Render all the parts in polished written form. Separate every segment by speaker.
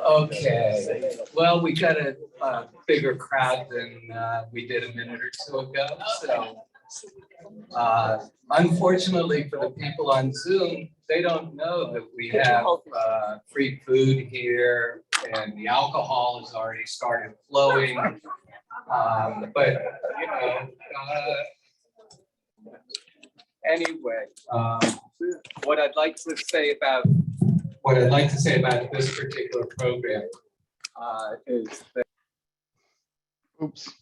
Speaker 1: Okay, well, we got a bigger crowd than we did a minute or two ago, so unfortunately for the people on Zoom, they don't know that we have free food here and the alcohol has already started flowing. But, you know, anyway, what I'd like to say about this particular program is that.
Speaker 2: Oops.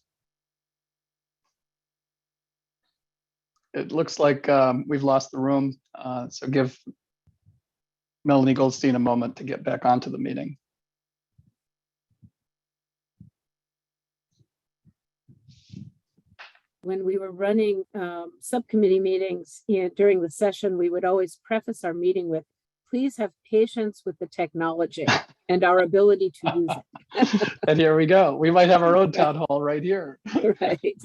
Speaker 2: It looks like we've lost the room, so give Melanie Goldstein a moment to get back onto the meeting.
Speaker 3: When we were running subcommittee meetings during the session, we would always preface our meeting with, please have patience with the technology and our ability to use it.
Speaker 2: And here we go. We might have our own town hall right here.
Speaker 3: Right.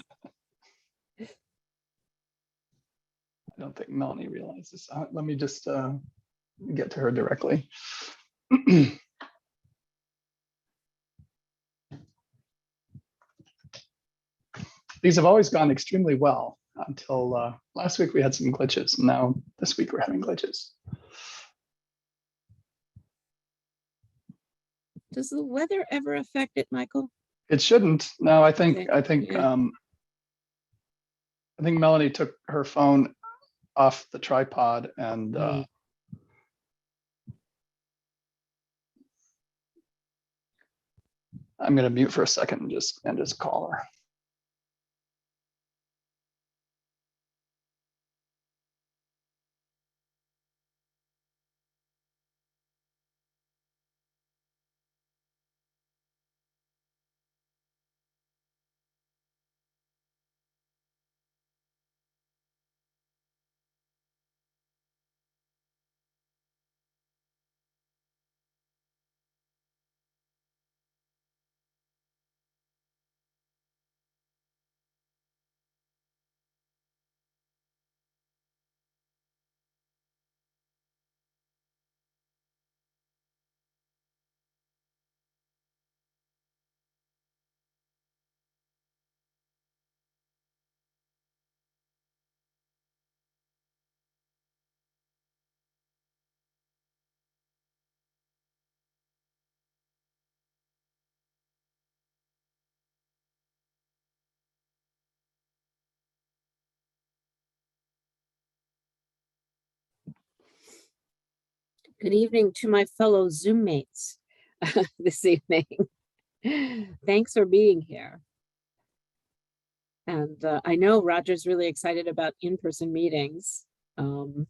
Speaker 2: I don't think Melanie realizes. Let me just get to her directly. These have always gone extremely well until last week we had some glitches. And now this week we're having glitches.
Speaker 3: Does the weather ever affect it, Michael?
Speaker 2: It shouldn't. No, I think
Speaker 3: Okay.
Speaker 2: I think
Speaker 3: Yeah.
Speaker 2: I think Melanie took her phone off the tripod and I'm going to mute for a second and just call her.
Speaker 3: Good evening to my fellow Zoom mates this evening. Thanks for being here. And I know Roger's really excited about in-person meetings and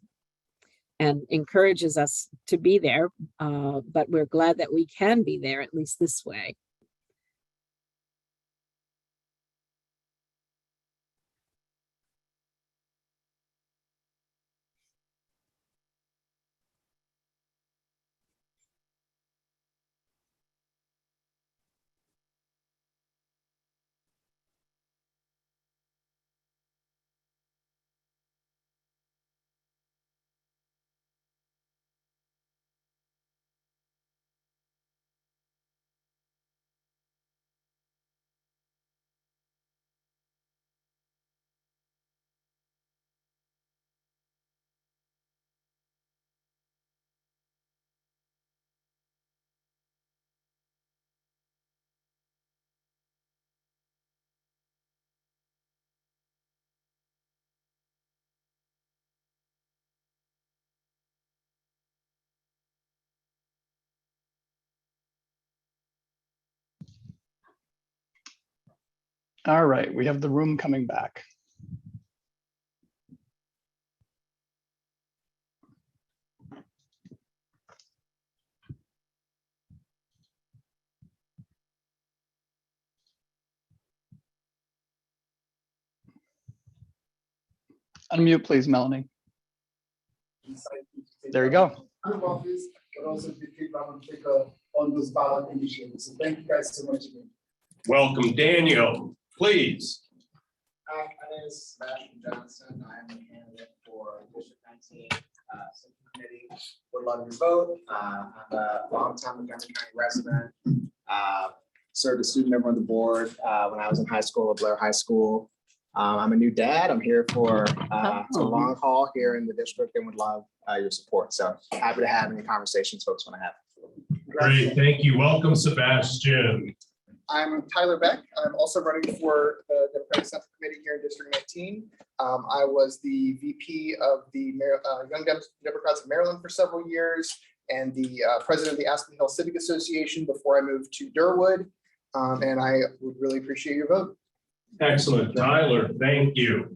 Speaker 3: encourages us to be there, but we're glad that we can be there, at least this way.
Speaker 2: All right, we have the room coming back. Unmute, please, Melanie. There you go.
Speaker 4: Office, but also the feedback and take on those ballot initiatives. So thank you guys so much again.
Speaker 5: Welcome, Daniel, please.
Speaker 6: Hi, my name is Sebastian Johnson. I'm a candidate for District 19, subcommittee. Would love your vote. I'm a longtime Montgomery County resident. Served as student member on the board when I was in high school at Blair High School. I'm a new dad. I'm here for the long haul here in the district and would love your support. So happy to have any conversations folks want to have.
Speaker 5: Great, thank you. Welcome, Sebastian.
Speaker 4: I'm Tyler Beck. I'm also running for the Democratic Central Committee here in District 19. I was the VP of the Young Democrats of Maryland for several years and the president of the Aspen Hill Civic Association before I moved to Durwood. And I would really appreciate your vote.
Speaker 5: Excellent, Tyler, thank you.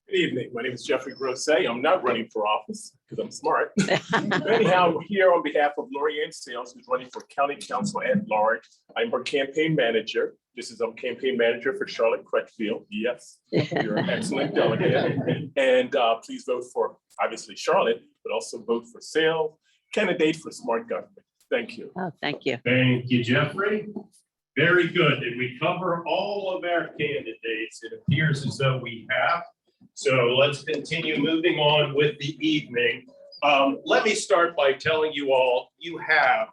Speaker 7: Good evening. My name is Jeffrey Grosset. I'm not running for office because I'm smart. Anyhow, I'm here on behalf of Lorianne Sales, who's running for County Council at Large. I'm her campaign manager. This is campaign manager for Charlotte Crutchfield. Yes, you're an excellent delegate. And please vote for, obviously, Charlotte, but also vote for Sales, candidate for smart government. Thank you.
Speaker 8: Oh, thank you.
Speaker 5: Thank you, Jeffrey. Very good. Did we cover all of our candidates? It appears as though we have. So let's continue moving on with the evening. Let me start by telling you all, you have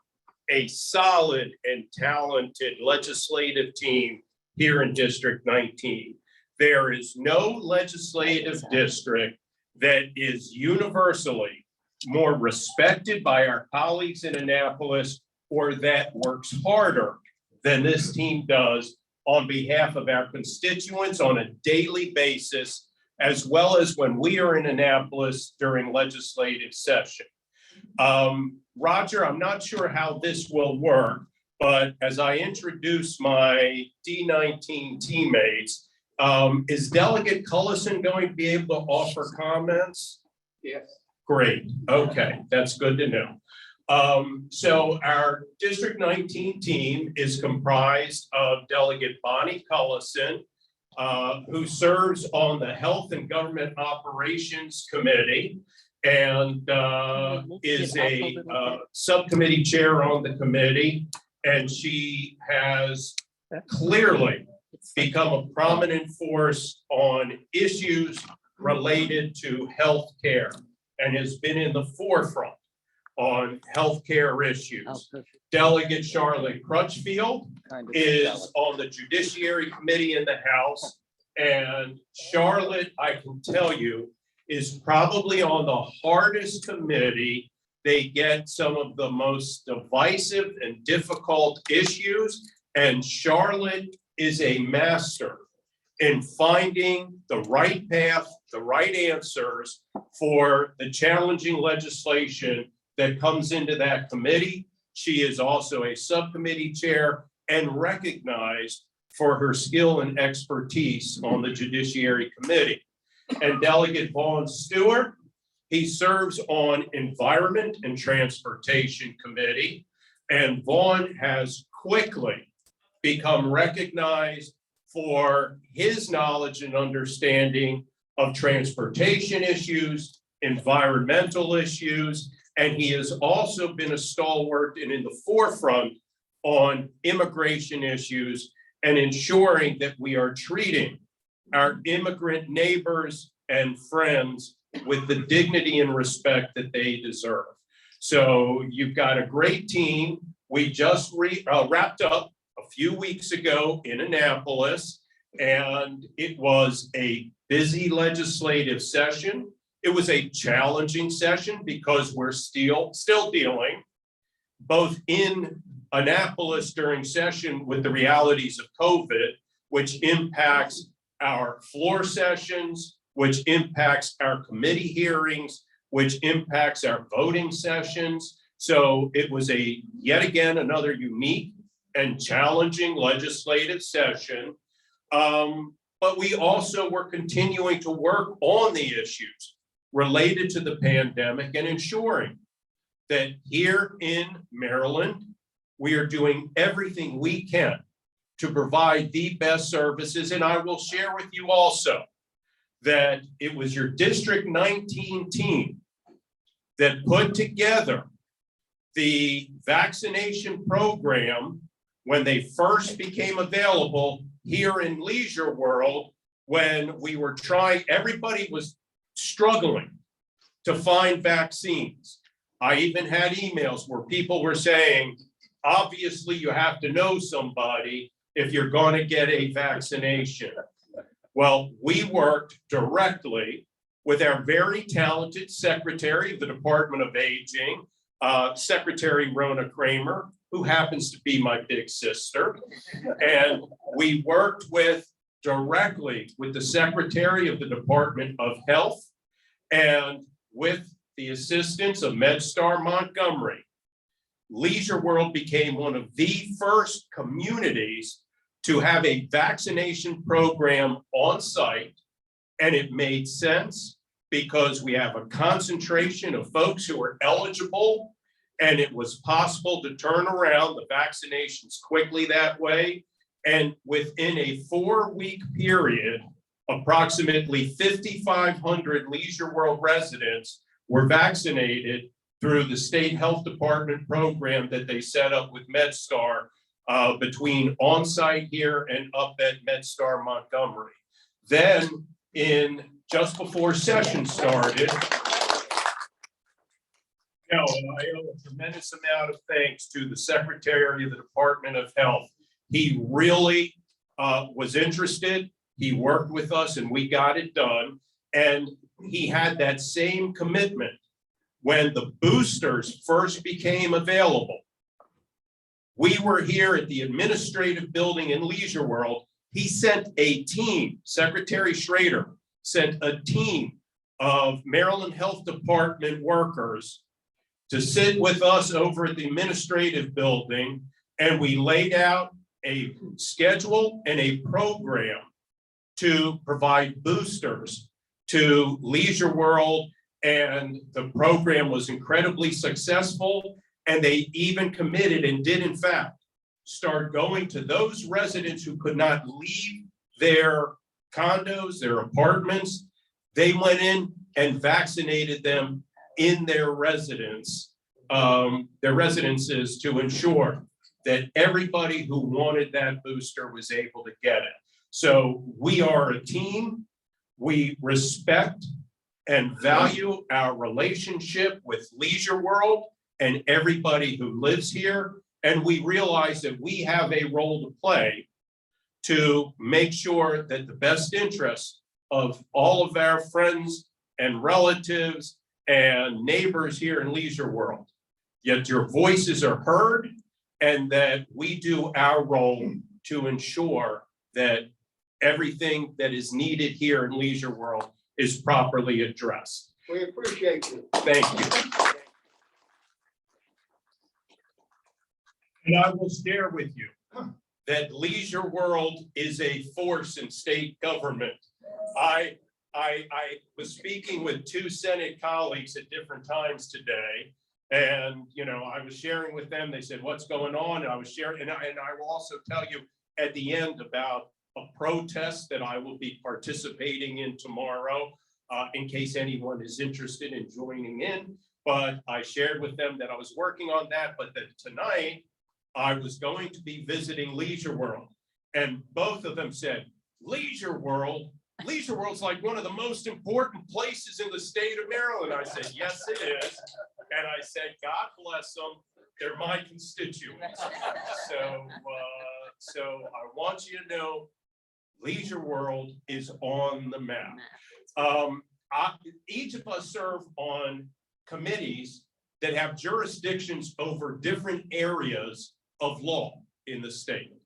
Speaker 5: a solid and talented legislative team here in District 19. There is no legislative district that is universally more respected by our colleagues in Annapolis or that works harder than this team does on behalf of our constituents on a daily basis, as well as when we are in Annapolis during legislative session. Roger, I'm not sure how this will work, but as I introduce my D19 teammates, is Delegate Cullison going to be able to offer comments?
Speaker 4: Yes.
Speaker 5: Great, okay, that's good to know. So our District 19 team is comprised of Delegate Bonnie Cullison, who serves on the Health and Government Operations Committee and is a subcommittee chair on the committee. And she has clearly become a prominent force on issues related to healthcare and has been in the forefront on healthcare issues. Delegate Charlotte Crutchfield is on the Judiciary Committee in the House. And Charlotte, I can tell you, is probably on the hardest committee. They get some of the most divisive and difficult issues. And Charlotte is a master in finding the right path, the right answers for the challenging legislation that comes into that committee. She is also a subcommittee chair and recognized for her skill and expertise on the Judiciary Committee. And Delegate Vaughn Stewart, he serves on Environment and Transportation Committee. And Vaughn has quickly become recognized for his knowledge and understanding of transportation issues, environmental issues, and he has also been a stalwart and in the forefront on immigration issues and ensuring that we are treating our immigrant neighbors and friends with the dignity and respect that they deserve. So you've got a great team. We just wrapped up a few weeks ago in Annapolis, and it was a busy legislative session. It was a challenging session because we're still dealing both in Annapolis during session with the realities of COVID, which impacts our floor sessions, which impacts our committee hearings, which impacts our voting sessions. So it was yet again another unique and challenging legislative session. But we also were continuing to work on the issues related to the pandemic and ensuring that here in Maryland, we are doing everything we can to provide the best services. And I will share with you also that it was your District 19 team that put together the vaccination program when they first became available here in Leisure World, when we were everybody was struggling to find vaccines. I even had emails where people were saying, obviously you have to know somebody if you're going to get a vaccination. Well, we worked directly with our very talented Secretary of the Department of Aging, Secretary Rona Kramer, who happens to be my big sister. And we worked directly with the Secretary of the Department of Health and with the assistance of MedStar Montgomery. Leisure World became one of the first communities to have a vaccination program on site. And it made sense because we have a concentration of folks who are eligible, and it was possible to turn around the vaccinations quickly that way. And within a 4-week period, approximately 5,500 Leisure World residents were vaccinated through the state health department program that they set up with MedStar between on-site here and up at MedStar Montgomery. Then just before session started, I owe a tremendous amount of thanks to the Secretary of the Department of Health. He really was interested. He worked with us and we got it done. And he had that same commitment when the boosters first became available. We were here at the administrative building in Leisure World. He sent a team, Secretary Schrader sent a team of Maryland Health Department workers to sit with us over at the administrative building, and we laid out a schedule and a program to provide boosters to Leisure World, and the program was incredibly successful, and they even committed and did in fact start going to those residents who could not leave their condos, their apartments. They went in and vaccinated them in their residences to ensure that everybody who wanted that booster was able to get it. So we are a team. We respect and value our relationship with Leisure World and everybody who lives here. And we realize that we have a role to play to make sure that the best interests of all of our friends and relatives and neighbors here in Leisure World, yet your voices are heard, and that we do our role to ensure that everything that is needed here in Leisure World is properly addressed.
Speaker 4: We appreciate you.
Speaker 5: Thank you. And I will share with you that Leisure World is a force in state government. I was speaking with 2 Senate colleagues at different times today, and I was sharing with them. They said, "What's going on?" And I was sharing, and I will also tell you at the end about a protest that I will be participating in tomorrow, in case anyone is interested in joining in. But I shared with them that I was working on that, but that tonight I was going to be visiting Leisure World. And both of them said, Leisure World's like one of the most important places in the state of Maryland. I said, yes, it is. And I said, God bless them. They're my constituents. So I want you to know Leisure World is on the map. Each of us serve on committees that have jurisdictions over different areas of law in the state.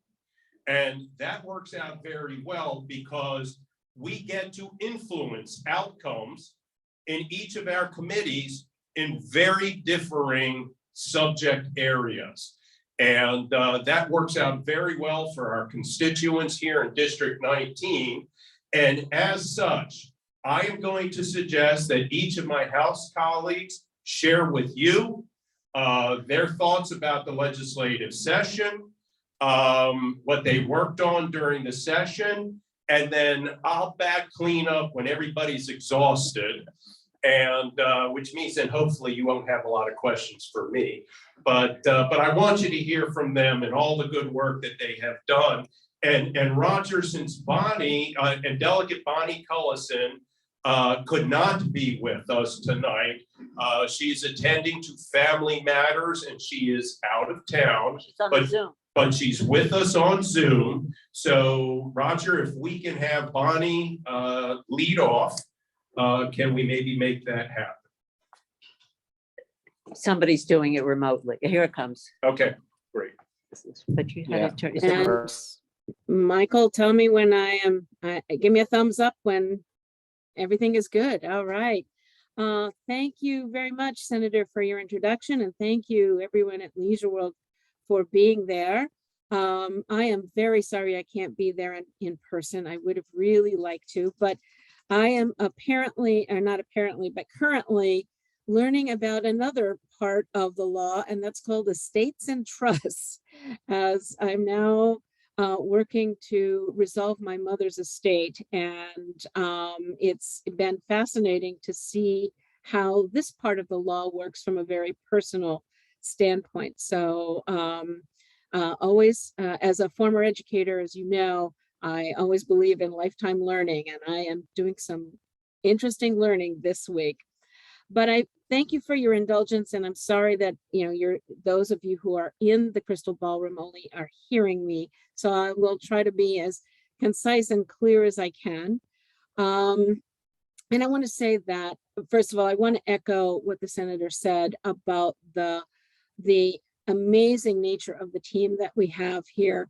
Speaker 5: And that works out very well because we get to influence outcomes in each of our committees in very differing subject areas. And that works out very well for our constituents here in District 19. And as such, I am going to suggest that each of my House colleagues share with you their thoughts about the legislative session, what they worked on during the session, and then I'll back clean up when everybody's exhausted, and which means that hopefully you won't have a lot of questions for me. But I want you to hear from them and all the good work that they have done. And Roger, since Bonnie and Delegate Bonnie Cullison could not be with us tonight. She's attending to family matters and she is out of town,
Speaker 8: She's on
Speaker 5: but-
Speaker 8: Zoom.
Speaker 5: but she's with us on Zoom. So Roger, if we can have Bonnie lead off, can we maybe make that happen?
Speaker 8: Somebody's doing it remotely. Here it comes.
Speaker 5: Okay, great.
Speaker 8: But you had to turn. is it
Speaker 3: And
Speaker 8: her?
Speaker 3: Michael, tell me when I am, give me a thumbs up when everything is good. All right. Thank you very much, Senator, for your introduction, and thank you everyone at Leisure World for being there. I am very sorry I can't be there in person. I would have really liked to, but I am apparently, or not apparently, but currently learning about another part of the law, and that's called estates and trusts, as I'm now working to resolve my mother's estate. And it's been fascinating to see how this part of the law works from a very personal standpoint. So always, as a former educator, as you know, I always believe in lifetime learning, and I am doing some interesting learning this week. But I thank you for your indulgence, and I'm sorry that those of you who are in the crystal ballroom only are hearing me. So I will try to be as concise and clear as I can. And I want to say that, first of all, I want to echo what the senator said about the amazing nature of the team that we have here.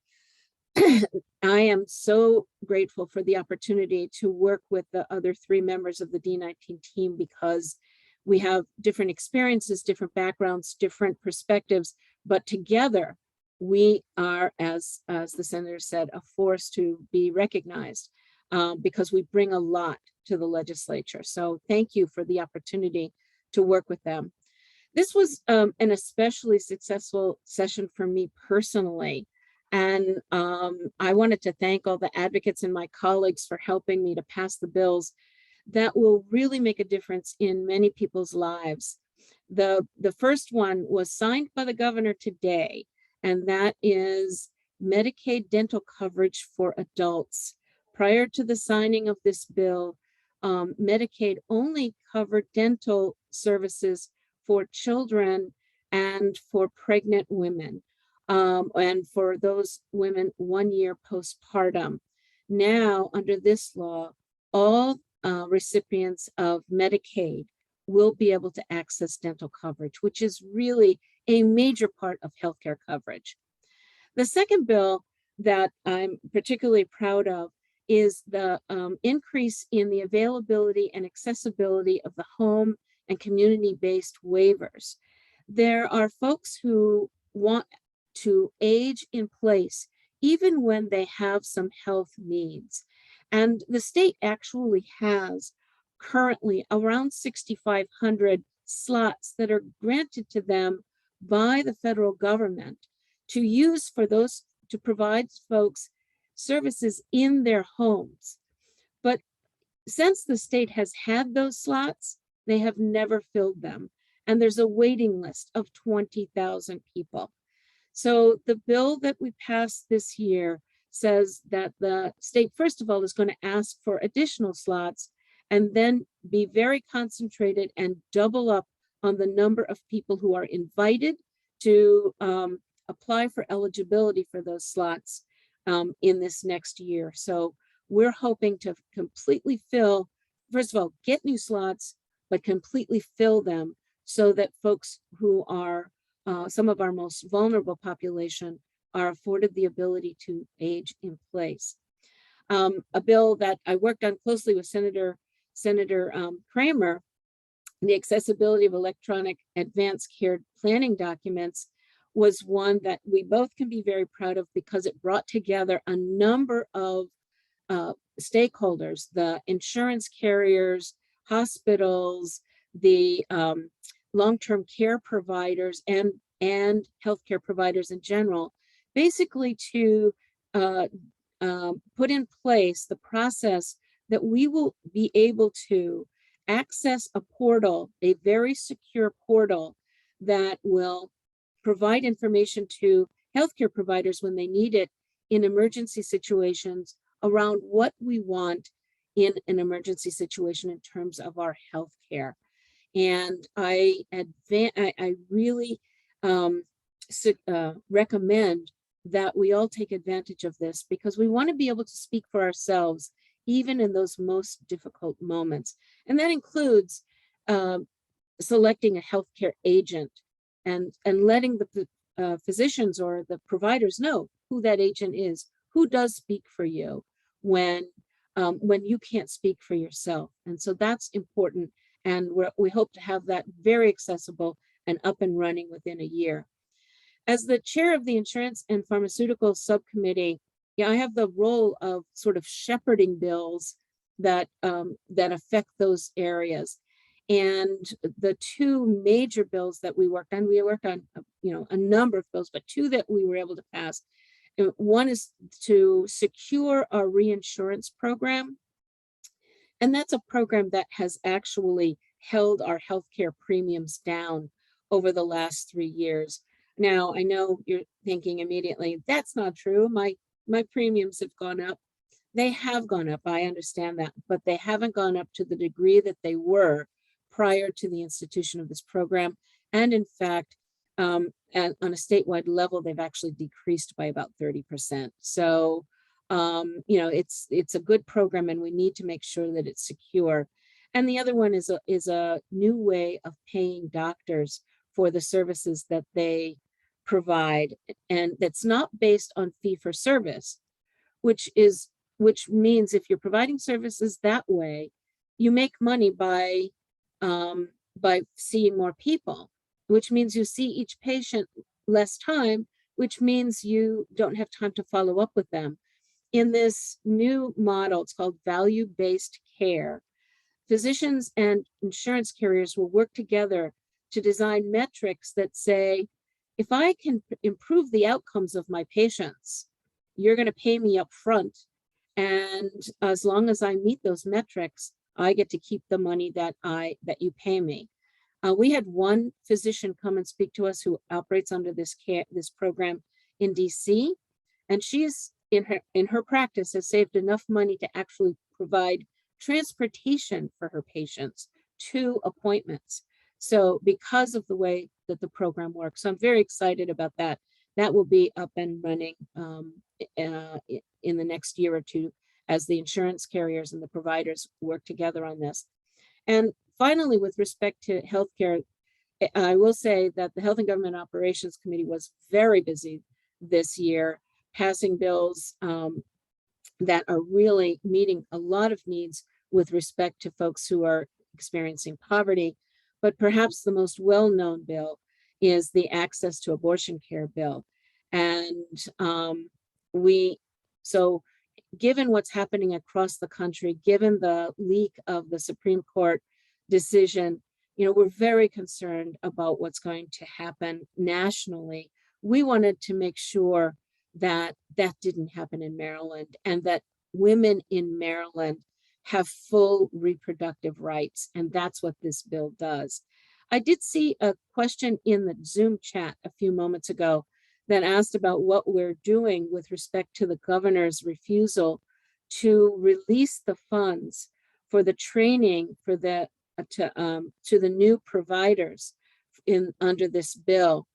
Speaker 3: I am so grateful for the opportunity to work with the other 3 members of the D19 team, because we have different experiences, different backgrounds, different perspectives, but together we are, as the senator said, a force to be recognized, because we bring a lot to the legislature. So thank you for the opportunity to work with them. This was an especially successful session for me personally. And I wanted to thank all the advocates and my colleagues for helping me to pass the bills that will really make a difference in many people's lives. The first one was signed by the governor today, and that is Medicaid dental coverage for adults. Prior to the signing of this bill, Medicaid only covered dental services for children and for pregnant women, and for those women 1 year postpartum. Now, under this law, all recipients of Medicaid will be able to access dental coverage, which is really a major part of healthcare coverage. The second bill that I'm particularly proud of is the increase in the availability and accessibility of the home and community-based waivers. There are folks who want to age in place even when they have some health needs. And the state actually has currently around 6,500 slots that are granted to them by the federal government to use for those, to provide folks services in their homes. But since the state has had those slots, they have never filled them. And there's a waiting list of 20,000 people. So the bill that we passed this year says that the state, first of all, is going to ask for additional slots and then be very concentrated and double up on the number of people who are invited to apply for eligibility for those slots in this next year. So we're hoping to completely fill, first of all, get new slots, but completely fill them so that folks who are some of our most vulnerable population are afforded the ability to age in place. A bill that I worked on closely with Senator Kramer, the accessibility of electronic advanced care planning documents, was one that we both can be very proud of because it brought together a number of stakeholders, the insurance carriers, hospitals, the long-term care providers, and healthcare providers in general, basically to put in place the process that we will be able to access a portal, a very secure portal that will provide information to healthcare providers when they need it in emergency situations around what we want in an emergency situation in terms of our health care. And I really recommend that we all take advantage of this, because we want to be able to speak for ourselves, even in those most difficult moments. And that includes selecting a healthcare agent and letting the physicians or the providers know who that agent is, who does speak for you when you can't speak for yourself. And so that's important. And we hope to have that very accessible and up and running within a year. As the chair of the Insurance and Pharmaceutical Subcommittee, I have the role of sort of shepherding bills that affect those areas. And the two major bills that we worked on a number of bills, but two that we were able to pass. And one is to secure our reinsurance program. And that's a program that has actually held our healthcare premiums down over the last 3 years. Now, I know you're thinking immediately, that's not true. My premiums have gone up. They have gone up, I understand that, but they haven't gone up to the degree that they were prior to the institution of this program. And in fact, and on a statewide level, they've actually decreased by about 30%. So, it's a good program, and we need to make sure that it's secure. And the other one is a new way of paying doctors for the services that they provide, and that's not based on fee for service, which means if you're providing services that way, you make money by seeing more people, which means you see each patient less time, which means you don't have time to follow up with them. In this new model, it's called value-based care. Physicians and insurance carriers will work together to design metrics that say, if I can improve the outcomes of my patients, you're going to pay me up front. And as long as I meet those metrics, I get to keep the money that you pay me. We had one physician come and speak to us who operates under this program in DC, and she's in her practice has saved enough money to actually provide transportation for her patients to appointments. So because of the way that the program works, so I'm very excited about that. That will be up and running in the next year or two as the insurance carriers and the providers work together on this. And finally, with respect to healthcare, I will say that the Health and Government Operations Committee was very busy this year, passing bills that are really meeting a lot of needs with respect to folks who are experiencing poverty. But perhaps the most well-known bill is the Access to Abortion Care bill. And so given what's happening across the country, given the leak of the Supreme Court decision, we're very concerned about what's going to happen nationally. We wanted to make sure that that didn't happen in Maryland, and that women in Maryland have full reproductive rights. And that's what this bill does. I did see a question in the Zoom chat a few moments ago that asked about what we're doing with respect to the governor's refusal to release the funds for the training for to the new providers under this bill.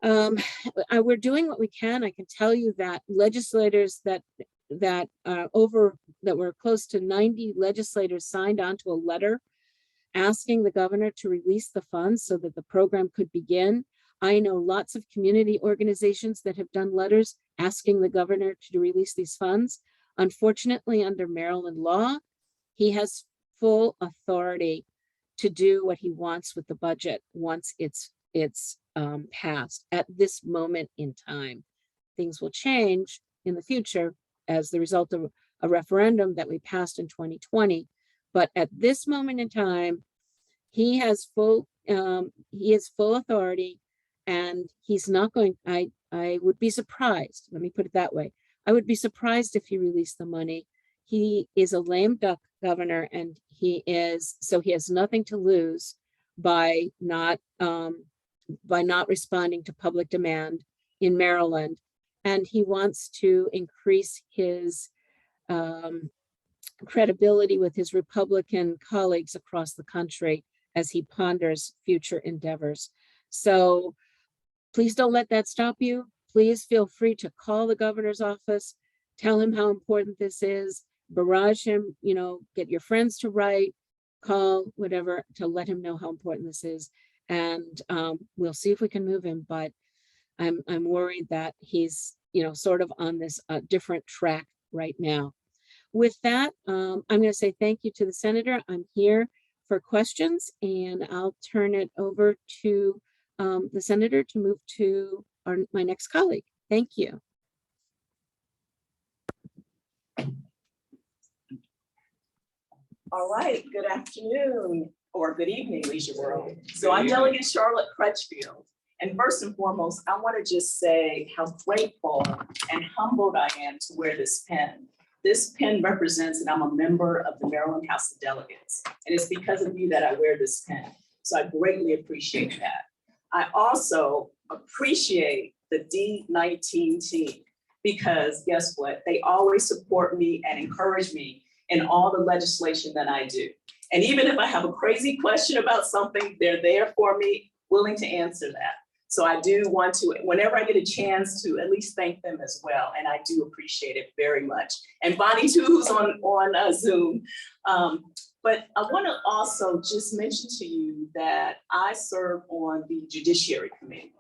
Speaker 3: We're doing what we can. I can tell you that legislators that were close to 90 legislators signed onto a letter asking the governor to release the funds so that the program could begin. I know lots of community organizations that have done letters asking the governor to release these funds. Unfortunately, under Maryland law, he has full authority to do what he wants with the budget once it's passed. At this moment in time, things will change in the future as the result of a referendum that we passed in 2020. But at this moment in time, he has full authority, and he's not going. I would be surprised. Let me put it that way. I would be surprised if he released the money. He is a lame duck governor, and he has nothing to lose by not responding to public demand in Maryland. And he wants to increase his credibility with his Republican colleagues across the country as he ponders future endeavors. So please don't let that stop you. Please feel free to call the governor's office, tell him how important this is, barrage him, get your friends to write, call, whatever, to let him know how important this is. And we'll see if we can move him, but I'm worried that he's, sort of on this different track right now. With that, I'm going to say thank you to the senator. I'm here for questions, and I'll turn it over to the senator to move to my next colleague. Thank you.
Speaker 9: All right, good afternoon or good evening, Leisure World. So I'm Delegate Charlotte Crutchfield. And first and foremost, I want to just say how grateful and humbled I am to wear this pin. This pin represents that I'm a member of the Maryland House of Delegates. And it's because of you that I wear this pin. So I greatly appreciate that. I also appreciate the D19 team because guess what? They always support me and encourage me in all the legislation that I do. And even if I have a crazy question about something, they're there for me, willing to answer that. So I do want to, whenever I get a chance to at least thank them as well. And I do appreciate it very much. And Bonnie too, who's on Zoom. But I want to also just mention to you that I serve on the Judiciary Committee.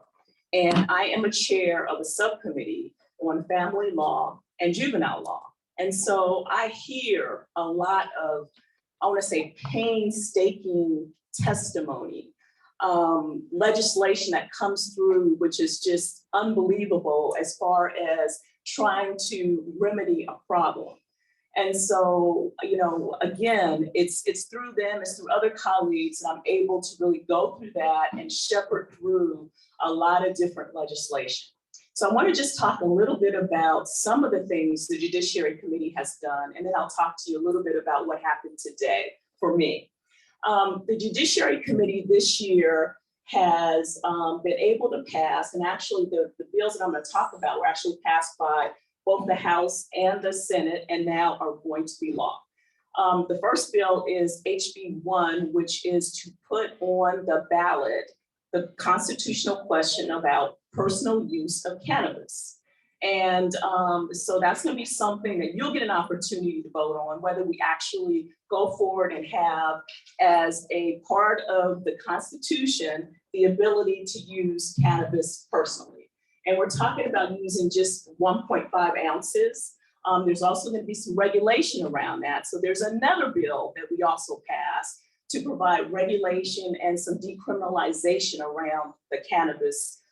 Speaker 9: And I am a chair of a subcommittee on family law and juvenile law. And so I hear a lot of, I want to say, painstaking testimony, legislation that comes through, which is just unbelievable as far as trying to remedy a problem. And so, again, it's through them, it's through other colleagues, and I'm able to really go through that and shepherd through a lot of different legislation. So I want to just talk a little bit about some of the things the Judiciary Committee has done, and then I'll talk to you a little bit about what happened today for me. The Judiciary Committee this year has been able to pass, and actually the bills that I'm going to talk about were actually passed by both the House and the Senate, and now are going to be law. The first bill is HB 1, which is to put on the ballot the constitutional question about personal use of cannabis. And so that's going to be something that you'll get an opportunity to vote on, whether we actually go forward and have as a part of the Constitution, the ability to use cannabis personally. And we're talking about using just 1.5 ounces. There's also going to be some regulation around that. So there's another bill that we also passed to provide regulation and some decriminalization around the cannabis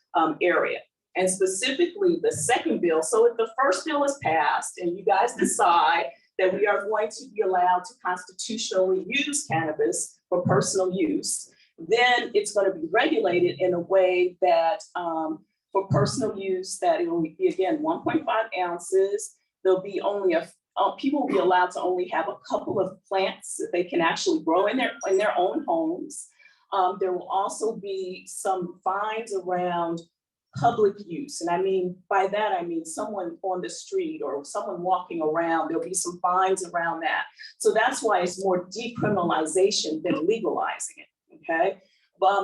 Speaker 9: area. And specifically the second bill, so if the first bill is passed and you guys decide that we are going to be allowed to constitutionally use cannabis for personal use, then it's going to be regulated in a way that for personal use, that it will be, again, 1.5 ounces. There'll be only people will be allowed to only have a couple of plants that they can actually grow in their own homes. There will also be some fines around public use. And I mean, by that, I mean someone on the street or someone walking around, there'll be some fines around that. So that's why it's more decriminalization than legalizing it, okay?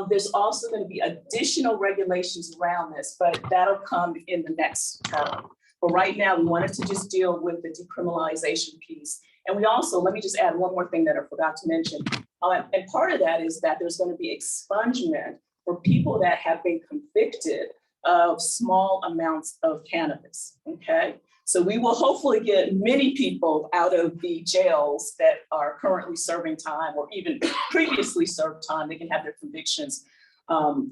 Speaker 9: There's also going to be additional regulations around this, but that'll come in the next term. But right now, we wanted to just deal with the decriminalization piece. And we also, let me just add one more thing that I forgot to mention. And part of that is that there's going to be expungement for people that have been convicted of small amounts of cannabis, okay? So we will hopefully get many people out of the jails that are currently serving time or even previously served time. They can have their convictions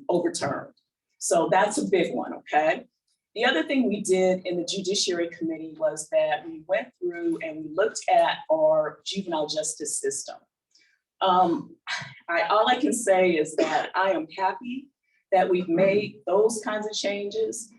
Speaker 9: overturned. So that's a big one, okay? The other thing we did in the Judiciary Committee was that we went through and we looked at our juvenile justice system. All I can say is that I am happy that we've made those kinds of changes.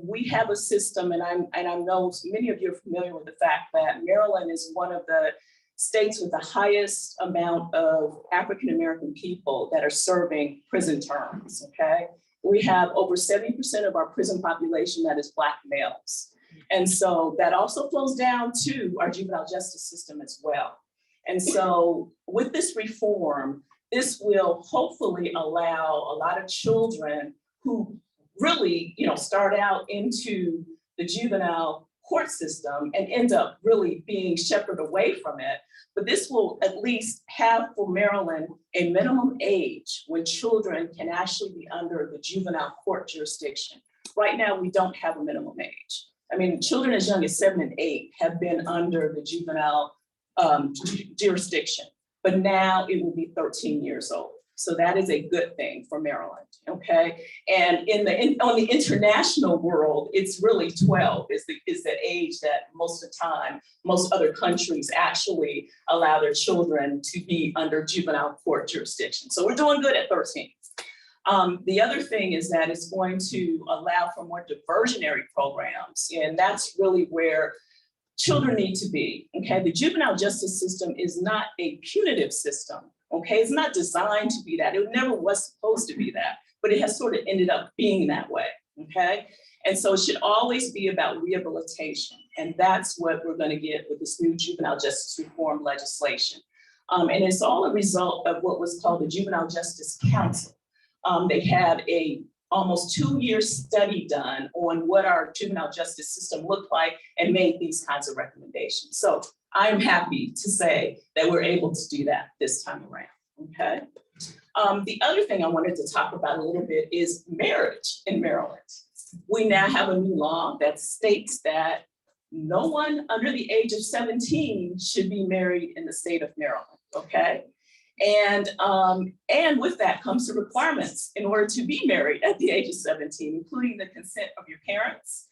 Speaker 9: We have a system, and I know many of you are familiar with the fact that Maryland is one of the states with the highest amount of African-American people that are serving prison terms, okay? We have over 70% of our prison population that is Black males. And so that also flows down to our juvenile justice system as well. And so with this reform, this will hopefully allow a lot of children who really, start out into the juvenile court system and end up really being shepherded away from it. But this will at least have for Maryland a minimum age when children can actually be under the juvenile court jurisdiction. Right now, we don't have a minimum age. I mean, children as young as 7 and 8 have been under the juvenile jurisdiction, but now it will be 13 years old. So that is a good thing for Maryland, okay? And on the international world, it's really 12 is the age that most of the time, most other countries actually allow their children to be under juvenile court jurisdiction. So we're doing good at 13. The other thing is that it's going to allow for more diversionary programs, and that's really where children need to be, okay? The juvenile justice system is not a punitive system, okay? It's not designed to be that. It never was supposed to be that, but it has sort of ended up being that way, okay? And so it should always be about rehabilitation, and that's what we're gonna get with this new juvenile justice reform legislation. And it's all a result of what was called the Juvenile Justice Council. They had a almost 2-year study done on what our juvenile justice system looked like and made these kinds of recommendations. So I'm happy to say that we're able to do that this time around, okay? The other thing I wanted to talk about a little bit is marriage in Maryland. We now have a new law that states that no one under the age of 17 should be married in the state of Maryland, okay? And with that comes the requirements in order to be married at the age of 17, including the consent of your parents,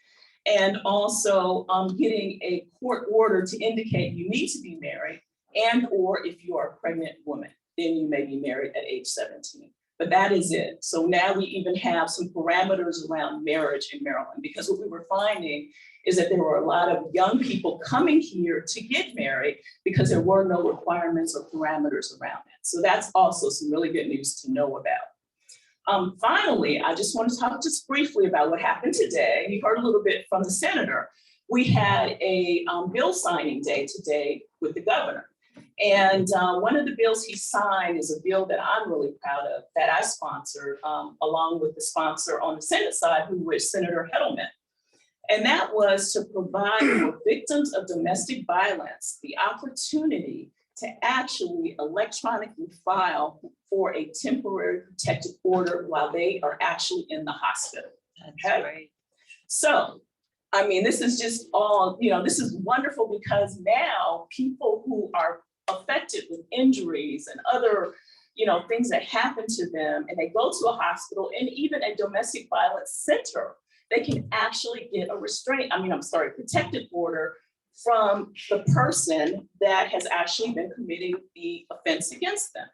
Speaker 9: and also getting a court order to indicate you need to be married, and or if you are a pregnant woman, then you may be married at age 17. But that is it. So now we even have some parameters around marriage in Maryland, because what we were finding is that there were a lot of young people coming here to get married because there were no requirements or parameters around it. So that's also some really good news to know about. Finally, I just want to talk just briefly about what happened today. You heard a little bit from the senator. We had a bill signing day today with the governor. And one of the bills he signed is a bill that I'm really proud of, that I sponsored, along with the sponsor on the Senate side, who was Senator Hettleman. And that was to provide for victims of domestic violence the opportunity to actually electronically file for a temporary protective order while they are actually in the hospital.
Speaker 8: That's great.
Speaker 9: So, I mean, this is just all, this is wonderful, because now people who are affected with injuries and other, things that happen to them, and they go to a hospital and even a domestic violence center, they can actually get a protective order from the person that has actually been committing the offense against them.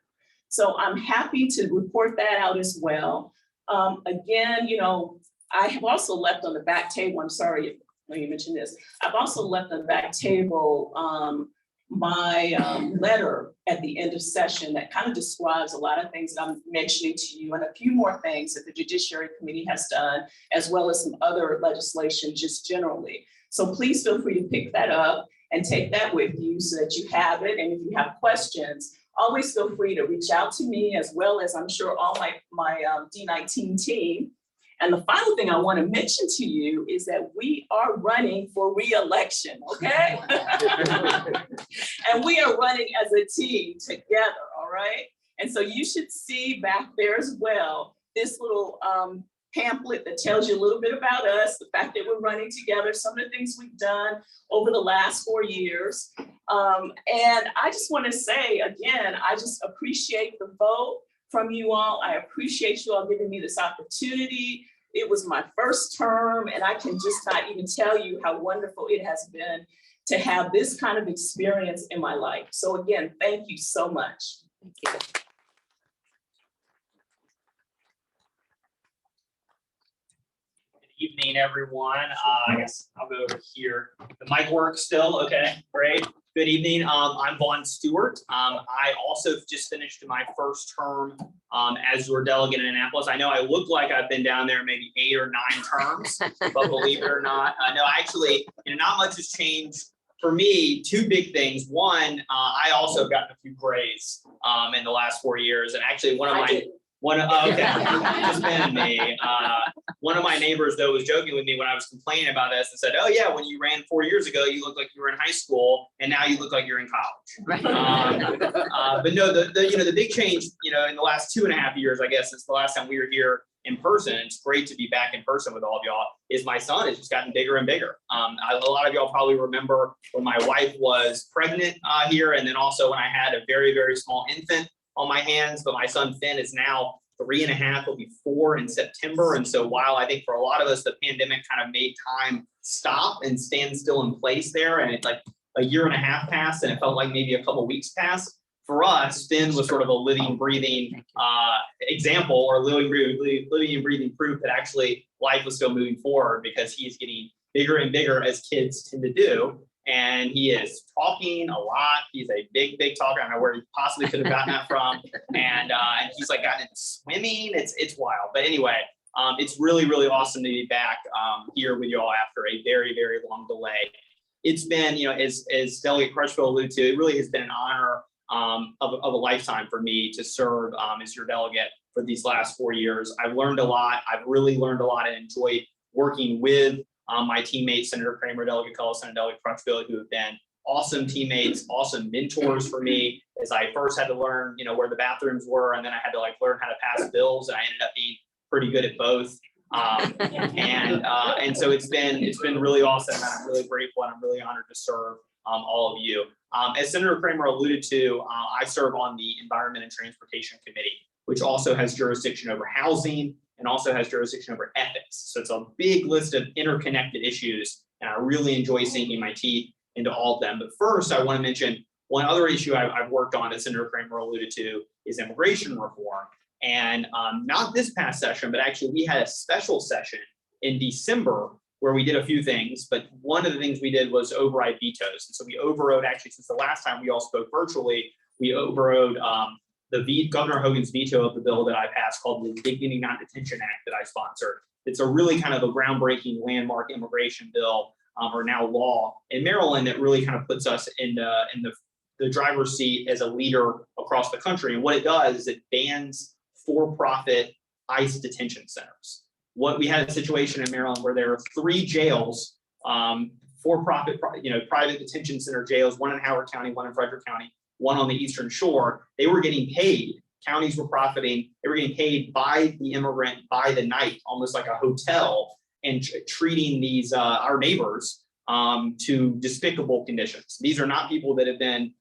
Speaker 9: So I'm happy to report that out as well. Again, I have also left on the back table, I'm sorry when you mentioned this, I've also left on the back table my letter at the end of session that kind of describes a lot of things that I'm mentioning to you, and a few more things that the Judiciary Committee has done, as well as some other legislation just generally. So please feel free to pick that up and take that with you so that you have it. And if you have questions, always feel free to reach out to me, as well as I'm sure all my D19 team. And the final thing I want to mention to you is that we are running for re-election, okay? And we are running as a team together, all right? And so you should see back there as well, this little pamphlet that tells you a little bit about us, the fact that we're running together, some of the things we've done over the last 4 years. And I just want to say, again, I just appreciate the vote from you all. I appreciate you all giving me this opportunity. It was my first term, and I can just not even tell you how wonderful it has been to have this kind of experience in my life. So again, thank you so much.
Speaker 8: Thank you.
Speaker 10: Evening, everyone. I guess I'll go over here. The mic works still? Okay, great. Good evening. I'm Vaughn Stewart. I also just finished my first term as your delegate in Annapolis. I know I look like I've been down there maybe 8 or 9 terms, but believe it or not, no, actually, not much has changed. For me, 2 big things. One, I also gotten a few grays in the last 4 years, and actually okay, just been me. One of my neighbors though was joking with me when I was complaining about this and said, "Oh yeah, when you ran 4 years ago, you looked like you were in high school, and now you look like you're in college." But no, the big change, in the last 2.5 years, I guess, since the last time we were here in person, it's great to be back in person with all of y'all, is my son has just gotten bigger and bigger. A lot of y'all probably remember when my wife was pregnant here, and then also when I had a very, very small infant on my hands, but my son Finn is now 3.5, he'll be 4 in September. And so while I think for a lot of us, the pandemic kind of made time stop and stand still in place there, and it's like a 1.5 years passed, and it felt like maybe a couple weeks passed. For us, Finn was sort of a living, breathing example, or living and breathing proof that actually life was still moving forward, because he's getting bigger and bigger as kids tend to do. And he is talking a lot. He's a big, big talker. I don't know where he possibly could have gotten that from. And he's like gotten into swimming. It's wild. But anyway, it's really, really awesome to be back here with you all after a very, very long delay. It's been, as Delegate Crutchfield alluded to, it really has been an honor of a lifetime for me to serve as your delegate for these last 4 years. I've learned a lot. I've really learned a lot and enjoyed working with my teammates, Senator Kramer, Delegate Cullison, and Delegate Crutchfield, who have been awesome teammates, awesome mentors for me, as I first had to learn, where the bathrooms were, and then I had to learn how to pass bills, and I ended up being pretty good at both. And so it's been really awesome, and I'm really grateful, and I'm really honored to serve all of you. As Senator Kramer alluded to, I serve on the Environment and Transportation Committee, which also has jurisdiction over housing and also has jurisdiction over ethics. So it's a big list of interconnected issues, and I really enjoy sinking my teeth into all of them. But first, I want to mention one other issue I've worked on, as Senator Kramer alluded to, is immigration reform. And not this past session, but actually we had a special session in December where we did a few things, but one of the things we did was override vetoes. And so we overrode, actually, since the last time we all spoke virtually, we overrode Governor Hogan's veto of the bill that I passed called the Dignity Not Detention Act that I sponsored. It's a really kind of a groundbreaking landmark immigration bill, or now law in Maryland, that really kind of puts us in the driver's seat as a leader across the country. And what it does is it bans for-profit ICE detention centers. What we had a situation in Maryland where there were 3 jails, for-profit, private detention center jails, one in Howard County, one in Frederick County, one on the Eastern Shore. They were getting paid. Counties were profiting. They were getting paid by the immigrant by the night, almost like a hotel, and treating these our neighbors to despicable conditions. These are not people that have been,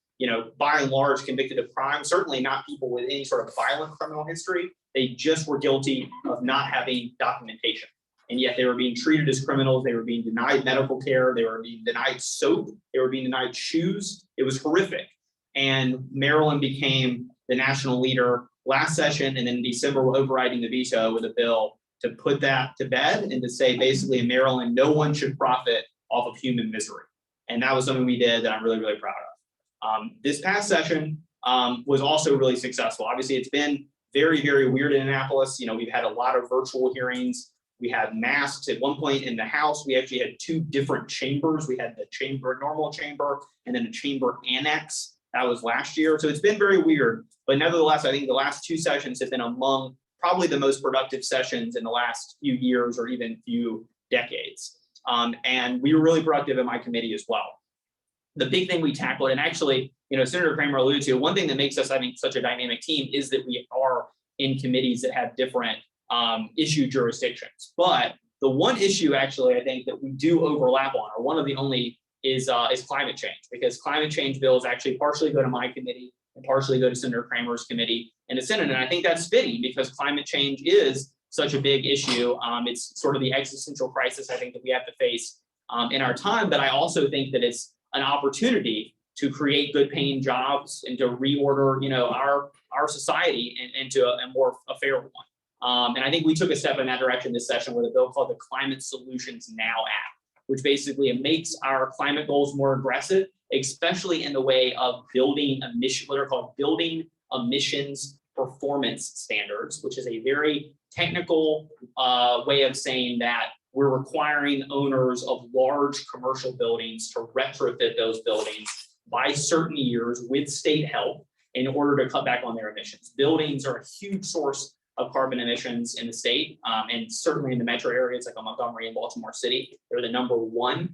Speaker 10: by and large, convicted of crime. Certainly not people with any sort of violent criminal history. They just were guilty of not having documentation, and yet they were being treated as criminals. They were being denied medical care. They were being denied soap. They were being denied shoes. It was horrific. And Maryland became the national leader last session, and then in December, we're overriding the veto with a bill to put that to bed and to say, basically, in Maryland, no one should profit off of human misery. And that was something we did that I'm really, really proud of. This past session was also really successful. Obviously, it's been very, very weird in Annapolis. We've had a lot of virtual hearings. We had masks at one point in the House. We actually had 2 different chambers. We had the normal chamber, and then a chamber annex. That was last year. So it's been very weird. But nevertheless, I think the last 2 sessions have been among probably the most productive sessions in the last few years or even few decades. And we were really productive in my committee as well. The big thing we tackled, and actually, Senator Kramer alluded to, one thing that makes us, I think, such a dynamic team is that we are in committees that have different issue jurisdictions. But the one issue, actually, I think that we do overlap on, or one of the only, is climate change, because climate change bills actually partially go to my committee and partially go to Senator Kramer's committee in the Senate. And I think that's fitting, because climate change is such a big issue. It's sort of the existential crisis, I think, that we have to face in our time. But I also think that it's an opportunity to create good paying jobs and to reorder, our society into a fair one. And I think we took a step in that direction this session with a bill called the Climate Solutions Now Act, which basically it makes our climate goals more aggressive. especially in the way of building emission, what are called building emissions performance standards, which is a very technical way of saying that we're requiring owners of large commercial buildings to retrofit those buildings by certain years with state help in order to cut back on their emissions. Buildings are a huge source of carbon emissions in the state, and certainly in the metro areas like Montgomery and Baltimore City, they're the #1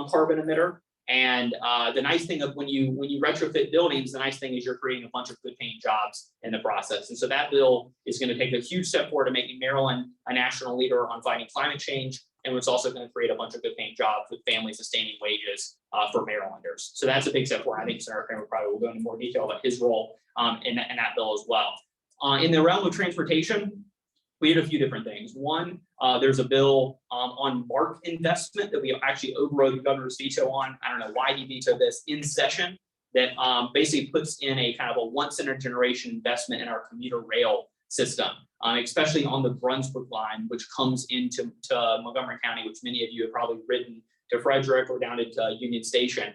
Speaker 10: carbon emitter. And the nice thing of when you retrofit buildings, the nice thing is you're creating a bunch of good paying jobs in the process. And so that bill is going to take a huge step forward to making Maryland a national leader on fighting climate change. And it's also going to create a bunch of good paying jobs with family sustaining wages for Marylanders. So that's a big step forward. I think Senator Kramer probably will go into more detail about his role in that bill as well. In the realm of transportation, we had a few different things. One, there's a bill on MARC investment that we actually overrode the governor's veto on. I don't know why he vetoed this in session, that basically puts in a kind of a once in a generation investment in our commuter rail system, especially on the Brunswick line, which comes into Montgomery County, which many of you have probably ridden to Frederick or down into Union Station.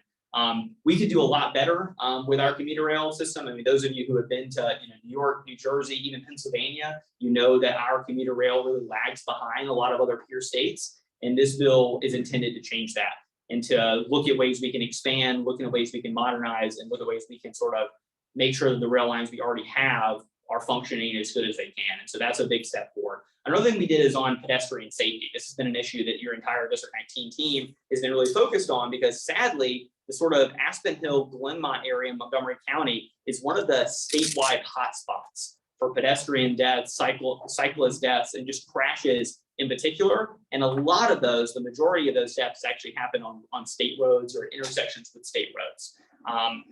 Speaker 10: We could do a lot better with our commuter rail system. I mean, those of you who have been to New York, New Jersey, even Pennsylvania, you know that our commuter rail really lags behind a lot of other peer states. And this bill is intended to change that and to look at ways we can expand, look at ways we can modernize, and look at ways we can sort of make sure that the rail lines we already have are functioning as good as they can. And so that's a big step forward. Another thing we did is on pedestrian safety. This has been an issue that your entire District 19 team has been really focused on, because sadly, the sort of Aspen Hill, Glenmont area in Montgomery County is one of the statewide hotspots for pedestrian deaths, cyclist deaths, and just crashes in particular. And a lot of those, the majority of those deaths actually happen on state roads or intersections with state roads.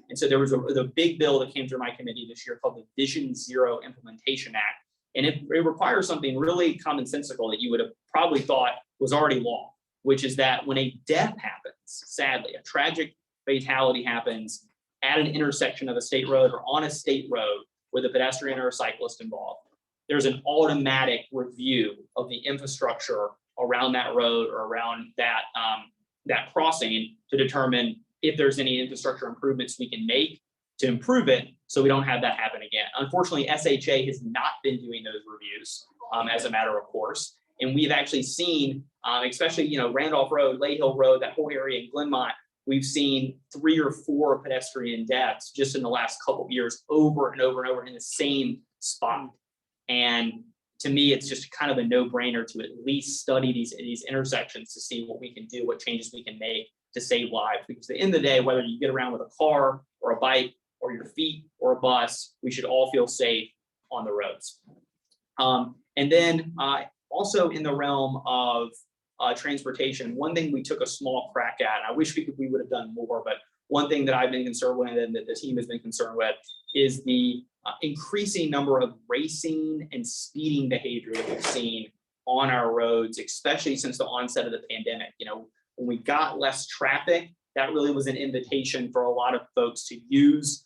Speaker 10: And so there was a big bill that came through my committee this year called the Vision Zero Implementation Act. And it requires something really commonsensical that you would have probably thought was already law, which is that when a death happens, sadly, a tragic fatality happens at an intersection of a state road or on a state road with a pedestrian or a cyclist involved, there's an automatic review of the infrastructure around that road or around that, that crossing to determine if there's any infrastructure improvements we can make to improve it so we don't have that happen again. Unfortunately, SHA has not been doing those reviews as a matter of course. And we've actually seen, especially, Randolph Road, Lay Hill Road, that whole area in Glenmont, we've seen 3 or 4 pedestrian deaths just in the last couple of years over and over and over in the same spot. And to me, it's just kind of a no-brainer to at least study these intersections to see what we can do, what changes we can make to save lives. Because at the end of the day, whether you get around with a car or a bike or your feet or a bus, we should all feel safe on the roads. And then also in the realm of transportation, one thing we took a small crack at, and I wish we would have done more, but one thing that I've been concerned with and that the team has been concerned with is the increasing number of racing and speeding behavior that we've seen on our roads, especially since the onset of the pandemic. When we got less traffic, that really was an invitation for a lot of folks to use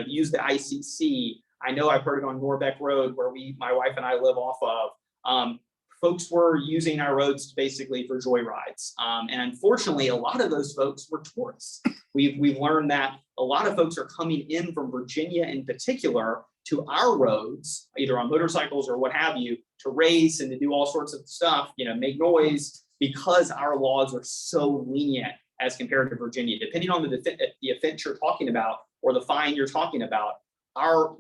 Speaker 10: use the ICC. I know I've heard it on Norbeck Road, where my wife and I live off of. Folks were using our roads basically for joyrides. And unfortunately, a lot of those folks were tourists. We've learned that a lot of folks are coming in from Virginia in particular to our roads, either on motorcycles or what have you, to race and to do all sorts of stuff, make noise, because our laws are so lenient as compared to Virginia. Depending on the offense you're talking about or the fine you're talking about,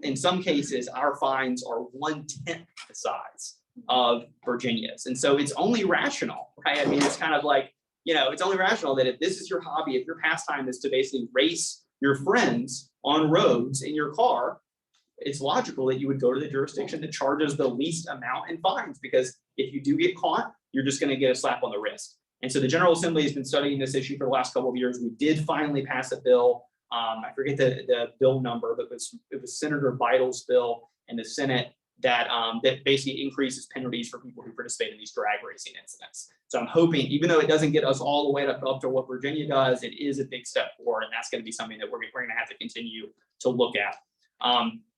Speaker 10: in some cases, our fines are 1/10 the size of Virginia's. And so it's only rational, right? I mean, it's kind of like, it's only rational that if this is your hobby, if your pastime is to basically race your friends on roads in your car, it's logical that you would go to the jurisdiction that charges the least amount in fines, because if you do get caught, you're just going to get a slap on the wrist. And so the General Assembly has been studying this issue for the last couple of years. We did finally pass a bill. I forget the bill number, but it was Senator Vital's bill in the Senate that basically increases penalties for people who participate in these drag racing incidents. So I'm hoping, even though it doesn't get us all the way up to what Virginia does, it is a big step forward, and that's going to be something that we're going to have to continue to look at.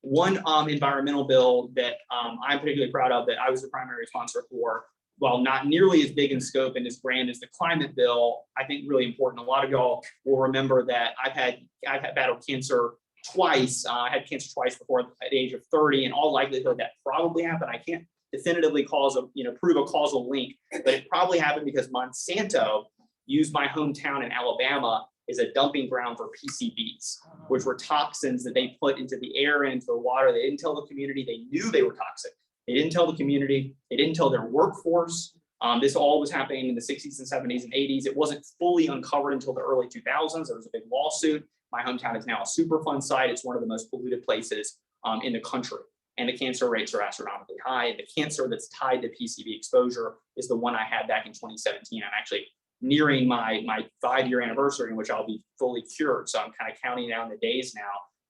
Speaker 10: One environmental bill that I'm particularly proud of, that I was the primary sponsor for, while not nearly as big in scope and as grand as the climate bill, I think really important. A lot of y'all will remember that I've had battled cancer twice. I had cancer twice before at the age of 30. In all likelihood, that probably happened. I can't definitively prove a causal link, but it probably happened because Monsanto used my hometown in Alabama as a dumping ground for PCBs, which were toxins that they put into the air and into the water. They didn't tell the community. They knew they were toxic. They didn't tell the community. They didn't tell their workforce. This all was happening in the 60s and 70s and 80s. It wasn't fully uncovered until the early 2000s. There was a big lawsuit. My hometown is now a Superfund site. It's one of the most polluted places in the country. And the cancer rates are astronomically high. And the cancer that's tied to PCB exposure is the one I had back in 2017. I'm actually nearing my 5-year anniversary in which I'll be fully cured. So I'm kind of counting down the days now.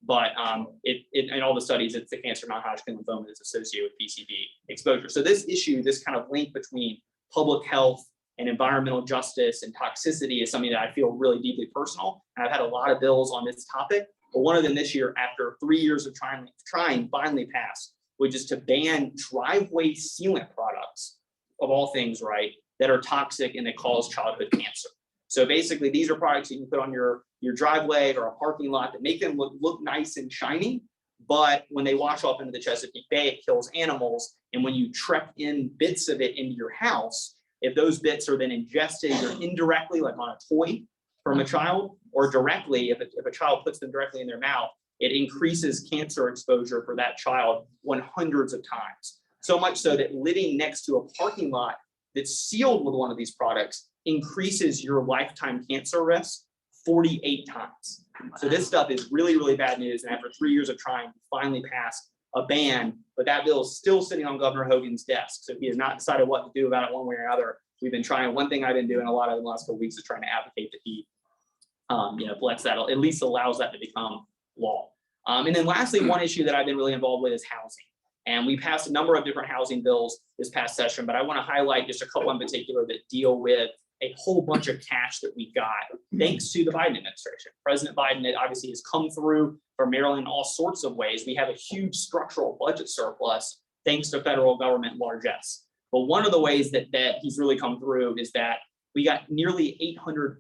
Speaker 10: But in all the studies, it's the cancer non-Hodgkin lymphoma that's associated with PCB exposure. So this issue, this kind of link between public health and environmental justice and toxicity is something that I feel really deeply personal. And I've had a lot of bills on this topic, but one of them this year, after 3 years of trying finally passed, which is to ban driveway sealant products, of all things, right, that are toxic and that cause childhood cancer. So basically, these are products that you can put on your driveway or a parking lot that make them look nice and shiny, but when they wash off into the Chesapeake Bay, it kills animals. And when you trek in bits of it into your house, if those bits are then ingested either indirectly, like on a toy from a child, or directly, if a child puts them directly in their mouth, it increases cancer exposure for that child 100s of times. So much so that living next to a parking lot that's sealed with one of these products increases your lifetime cancer risk 48 times. So this stuff is really, really bad news. And after 3 years of trying, we finally passed a ban, but that bill is still sitting on Governor Hogan's desk. So he has not decided what to do about it one way or another. We've been trying. One thing I've been doing a lot of in the last couple of weeks is trying to advocate that he, lets that, at least allows that to become law. And then lastly, one issue that I've been really involved with is housing. And we passed a number of different housing bills this past session, but I want to highlight just a couple in particular that deal with a whole bunch of cash that we got thanks to the Biden administration. President Biden obviously has come through for Maryland in all sorts of ways. We have a huge structural budget surplus thanks to federal government largesse. But one of the ways that he's really come through is that we got nearly $800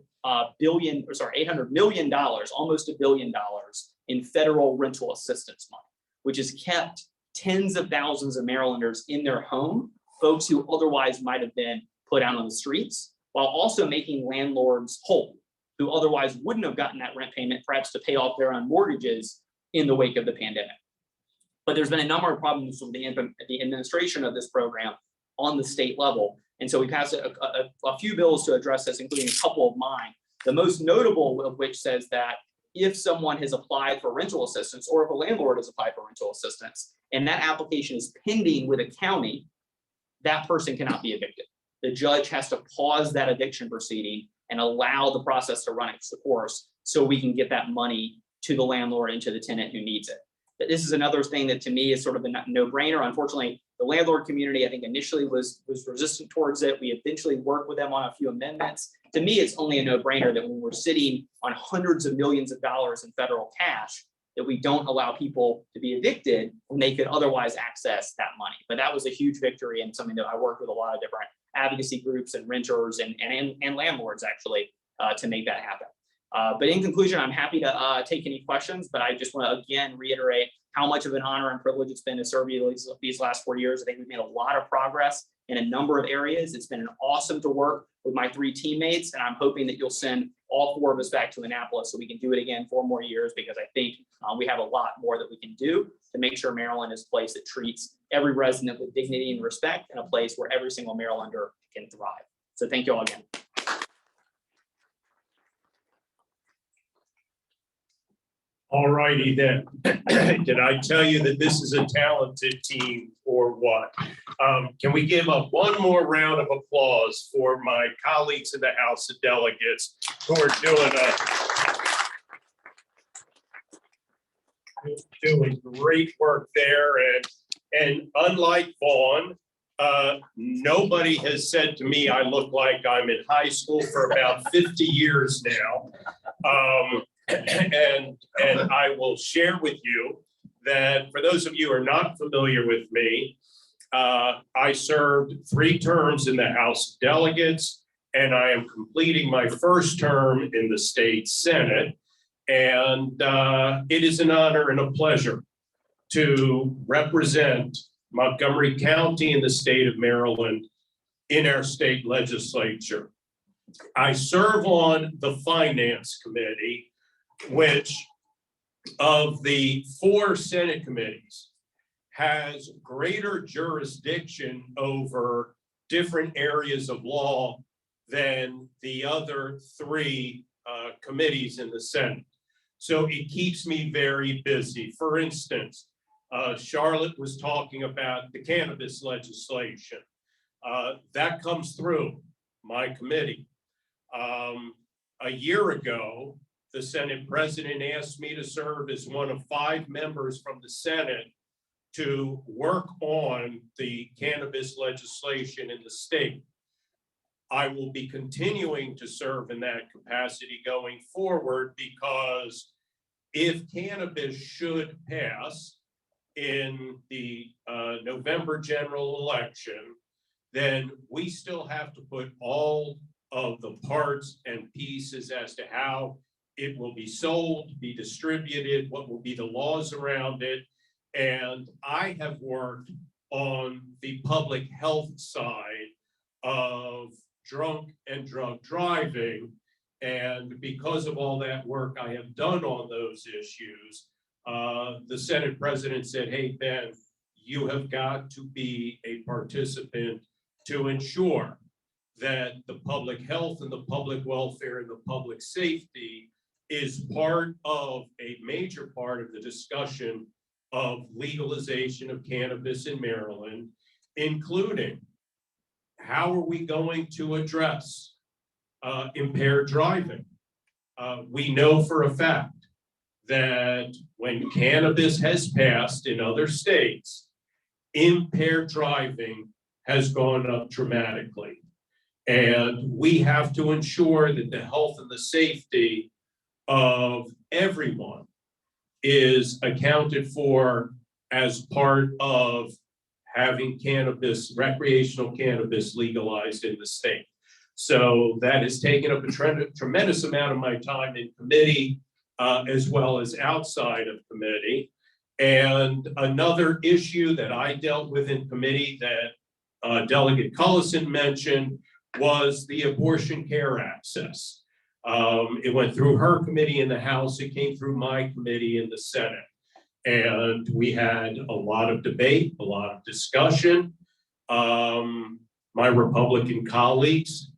Speaker 10: million, almost $1 billion in federal rental assistance money, which has kept tens of thousands of Marylanders in their home, folks who otherwise might have been put out on the streets, while also making landlords whole, who otherwise wouldn't have gotten that rent payment, perhaps to pay off their own mortgages in the wake of the pandemic. But there's been a number of problems with the administration of this program on the state level. And so we passed a few bills to address this, including a couple of mine. The most notable of which says that if someone has applied for rental assistance, or if a landlord has applied for rental assistance, and that application is pending with a county, that person cannot be evicted. The judge has to pause that eviction proceeding and allow the process to run its course so we can get that money to the landlord and to the tenant who needs it. But this is another thing that to me is sort of a no-brainer. Unfortunately, the landlord community, I think initially was resistant towards it. We eventually worked with them on a few amendments. To me, it's only a no-brainer that when we're sitting on hundreds of millions of dollars in federal cash, that we don't allow people to be evicted when they could otherwise access that money. But that was a huge victory and something that I worked with a lot of different advocacy groups and renters and landlords actually to make that happen. But in conclusion, I'm happy to take any questions, but I just want to again reiterate how much of an honor and privilege it's been to serve you these last 4 years. I think we've made a lot of progress in a number of areas. It's been awesome to work with my 3 teammates, and I'm hoping that you'll send all 4 of us back to Annapolis so we can do it again 4 more years, because I think we have a lot more that we can do to make sure Maryland is a place that treats every resident with dignity and respect, and a place where every single Marylander can thrive. So thank you all again.
Speaker 5: All righty then. Did I tell you that this is a talented team or what? Can we give up one more round of applause for my colleagues in the House of Delegates who are doing great work there. And unlike Vaughn, nobody has said to me I look like I'm in high school for about 50 years now. And I will share with you that for those of you who are not familiar with me, I served 3 terms in the House of Delegates, and I am completing my first term in the state Senate. And it is an honor and a pleasure to represent Montgomery County in the state of Maryland in our state legislature. I serve on the Finance Committee, which of the 4 Senate committees has greater jurisdiction over different areas of law than the other 3 committees in the Senate. So it keeps me very busy. For instance, Charlotte was talking about the cannabis legislation. That comes through my committee. A year ago, the Senate President asked me to serve as one of 5 members from the Senate to work on the cannabis legislation in the state. I will be continuing to serve in that capacity going forward, because if cannabis should pass in the November general election, then we still have to put all of the parts and pieces as to how it will be sold, be distributed, what will be the laws around it. And I have worked on the public health side of drunk and drug driving. And because of all that work I have done on those issues, the Senate President said, hey, Ben, you have got to be a participant to ensure that the public health and the public welfare and the public safety is part of a major part of the discussion of legalization of cannabis in Maryland, including how are we going to address impaired driving? We know for a fact that when cannabis has passed in other states, impaired driving has gone up dramatically. And we have to ensure that the health and the safety of everyone is accounted for as part of having cannabis, recreational cannabis legalized in the state. So that has taken up a tremendous amount of my time in committee, as well as outside of committee. And another issue that I dealt with in committee that Delegate Cullison mentioned was the abortion care access. It went through her committee in the House, it came through my committee in the Senate. And we had a lot of debate, a lot of discussion. My Republican colleagues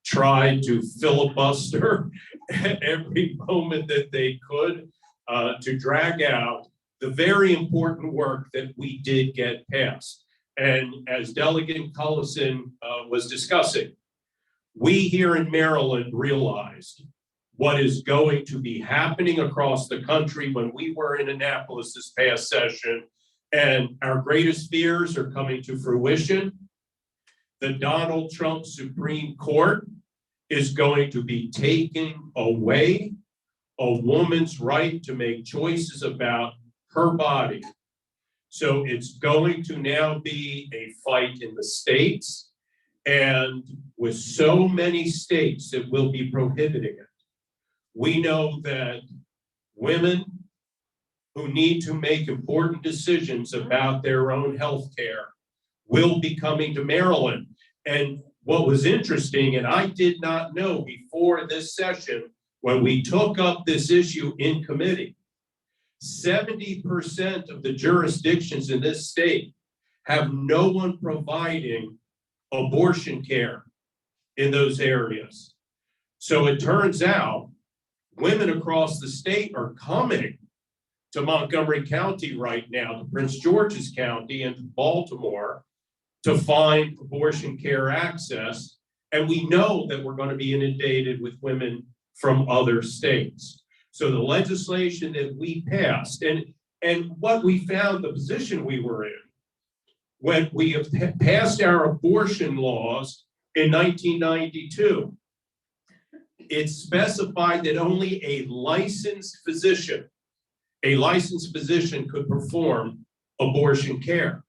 Speaker 5: tried to filibuster every moment that they could to drag out the very important work that we did get passed. And as Delegate Cullison was discussing, we here in Maryland realized what is going to be happening across the country when we were in Annapolis this past session, and our greatest fears are coming to fruition. The Donald Trump Supreme Court is going to be taking away a woman's right to make choices about her body. So it's going to now be a fight in the states, and with so many states that will be prohibiting it, we know that women who need to make important decisions about their own health care will be coming to Maryland. And what was interesting, and I did not know before this session, when we took up this issue in committee, 70% of the jurisdictions in this state have no one providing abortion care in those areas. So it turns out women across the state are coming to Montgomery County right now, to Prince George's County and to Baltimore, to find abortion care access. And we know that we're going to be inundated with women from other states. So the legislation that we passed, and what we found, the position we were in, when we have passed our abortion laws in 1992, it specified that only a licensed physician could perform abortion care.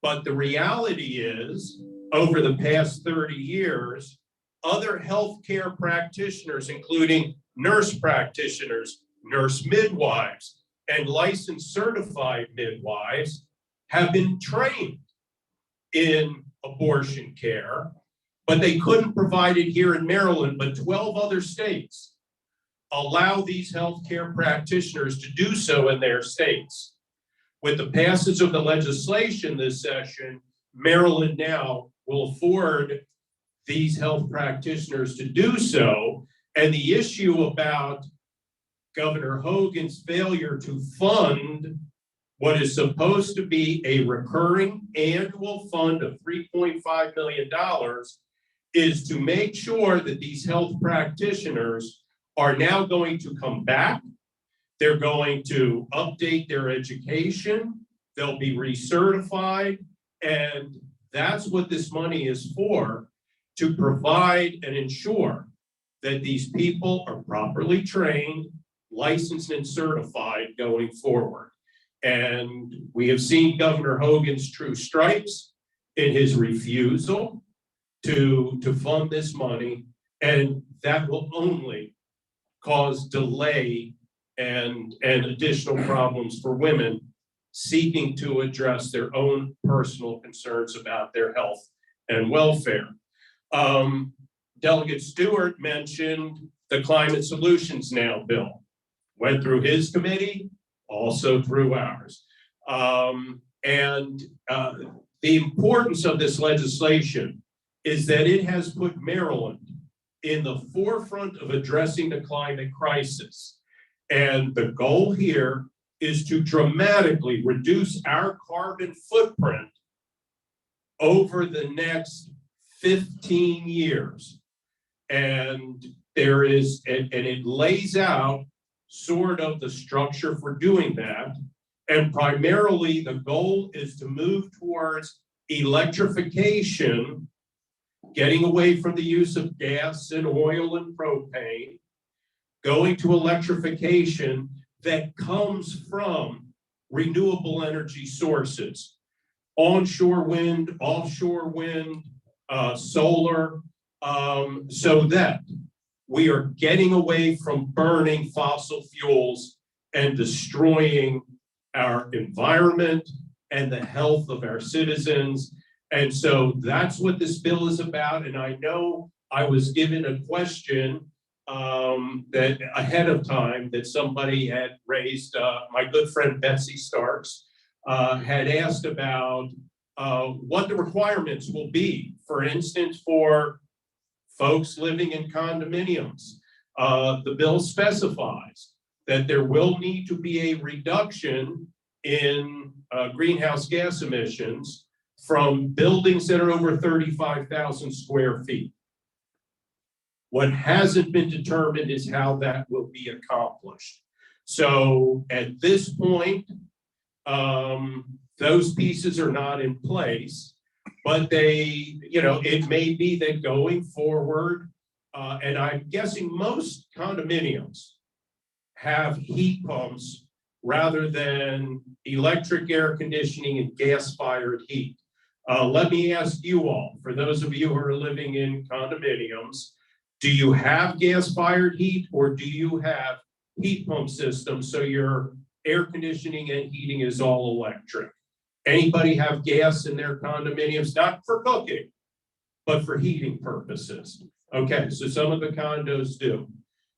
Speaker 5: But the reality is, over the past 30 years, other healthcare practitioners, including nurse practitioners, nurse midwives, and licensed certified midwives, have been trained in abortion care, but they couldn't provide it here in Maryland, but 12 other states allow these healthcare practitioners to do so in their states. With the passage of the legislation this session, Maryland now will afford these health practitioners to do so. And the issue about Governor Hogan's failure to fund what is supposed to be a recurring annual fund of $3.5 million is to make sure that these health practitioners are now going to come back. They're going to update their education. They'll be recertified. And that's what this money is for, to provide and ensure that these people are properly trained, licensed, and certified going forward. And we have seen Governor Hogan's true stripes in his refusal to fund this money, and that will only cause delay and additional problems for women seeking to address their own personal concerns about their health and welfare. Delegate Stewart mentioned the Climate Solutions Now bill. Went through his committee, also through ours. The importance of this legislation is that it has put Maryland in the forefront of addressing the climate crisis. And the goal here is to dramatically reduce our carbon footprint over the next 15 years. And there is, and it lays out sort of the structure for doing that. And primarily the goal is to move towards electrification, getting away from the use of gas and oil and propane, going to electrification that comes from renewable energy sources, onshore wind, offshore wind, solar, so that we are getting away from burning fossil fuels and destroying our environment and the health of our citizens. And so that's what this bill is about. And I know I was given a question that ahead of time that somebody had raised. My good friend Betsy Starks had asked about what the requirements will be, for instance, for folks living in condominiums. The bill specifies that there will need to be a reduction in greenhouse gas emissions from buildings that are over 35,000 square feet. What hasn't been determined is how that will be accomplished. So at this point, those pieces are not in place, but they, it may be that going forward, and I'm guessing most condominiums have heat pumps rather than electric air conditioning and gas-fired heat. Let me ask you all, for those of you who are living in condominiums, do you have gas-fired heat or do you have heat pump systems so your air conditioning and heating is all electric? Anybody have gas in their condominiums, not for cooking, but for heating purposes? Okay, so some of the condos do.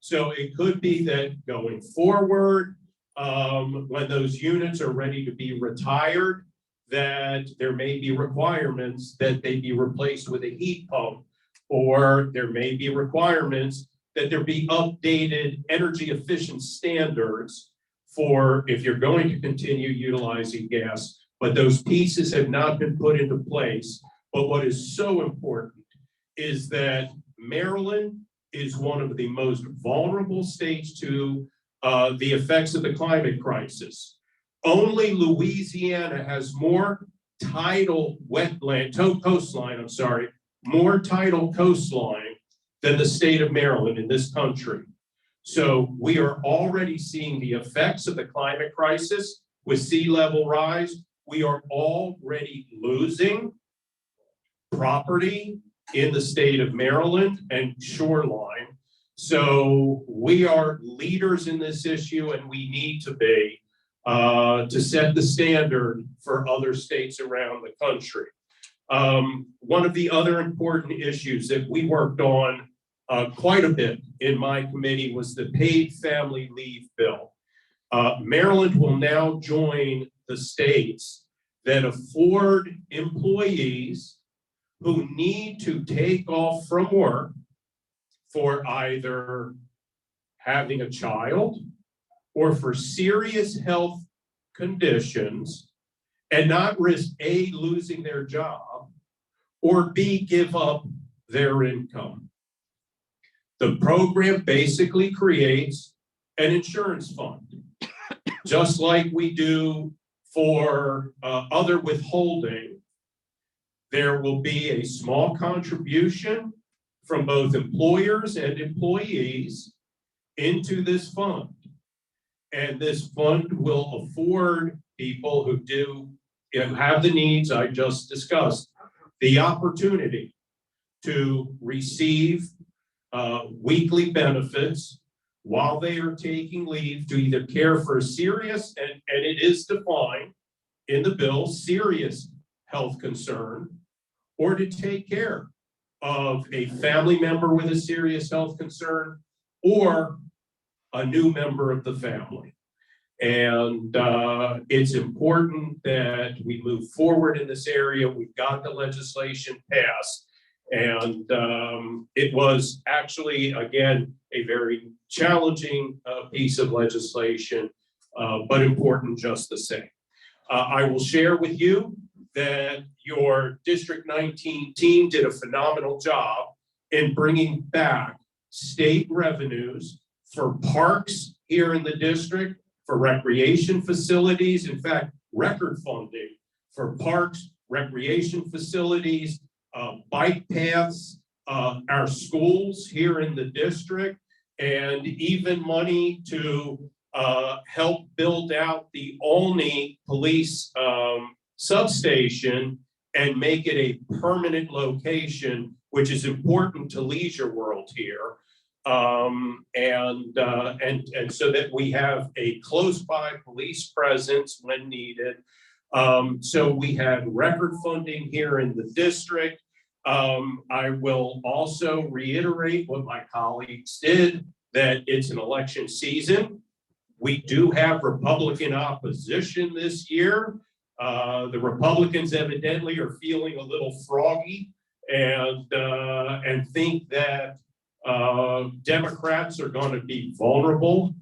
Speaker 5: So it could be that going forward, when those units are ready to be retired, that there may be requirements that they be replaced with a heat pump, or there may be requirements that there be updated energy efficient standards for if you're going to continue utilizing gas, but those pieces have not been put into place. But what is so important is that Maryland is one of the most vulnerable states to the effects of the climate crisis. Only Louisiana has more tidal coastline, more tidal coastline than the state of Maryland in this country. So we are already seeing the effects of the climate crisis with sea level rise. we are already losing property in the state of Maryland and shoreline. So we are leaders in this issue, and we need to be to set the standard for other states around the country. One of the other important issues that we worked on quite a bit in my committee was the paid family leave bill. Maryland will now join the states that afford employees who need to take off from work for either having a child or for serious health conditions and not risk A, losing their job, or B, give up their income. The program basically creates an insurance fund, just like we do for other withholding. There will be a small contribution from both employers and employees into this fund. And this fund will afford people who have the needs I just discussed, the opportunity to receive weekly benefits while they are taking leave to either care for a serious, and it is defined in the bill, serious health concern, or to take care of a family member with a serious health concern or a new member of the family. And it's important that we move forward in this area. We've got the legislation passed. And it was actually, again, a very challenging piece of legislation, but important just the same. I will share with you that your District 19 team did a phenomenal job in bringing back state revenues for parks here in the district, for recreation facilities, in fact, record funding for parks, recreation facilities, bike paths, our schools here in the district, and even money to help build out the Olney Police substation and make it a permanent location, which is important to Leisure World here. And so that we have a close by police presence when needed. So we had record funding here in the district. I will also reiterate what my colleagues did, that it's an election season. We do have Republican opposition this year. The Republicans evidently are feeling a little froggy and think that Democrats are going to be vulnerable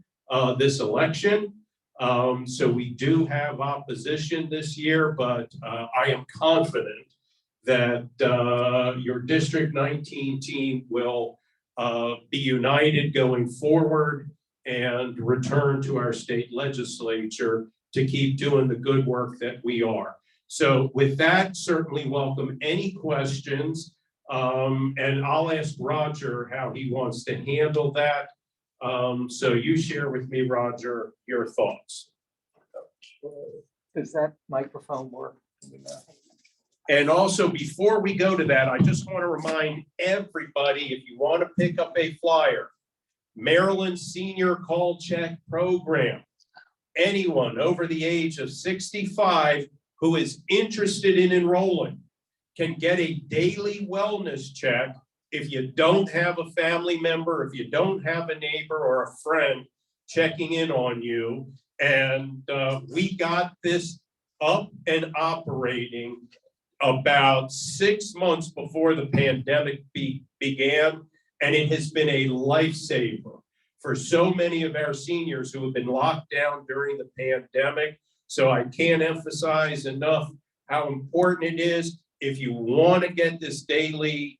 Speaker 5: this election. So we do have opposition this year, but I am confident that your District 19 team will be united going forward and return to our state legislature to keep doing the good work that we are. So with that, certainly welcome any questions. And I'll ask Roger how he wants to handle that. So you share with me, Roger, your thoughts.
Speaker 2: Does that microphone work?
Speaker 5: And also, before we go to that, I just want to remind everybody, if you want to pick up a flyer, Maryland Senior Call Check Program. Anyone over the age of 65 who is interested in enrolling can get a daily wellness check if you don't have a family member, if you don't have a neighbor or a friend checking in on you. And we got this up and operating about 6 months before the pandemic began, and it has been a lifesaver for so many of our seniors who have been locked down during the pandemic. So I can't emphasize enough how important it is. If you want to get this daily,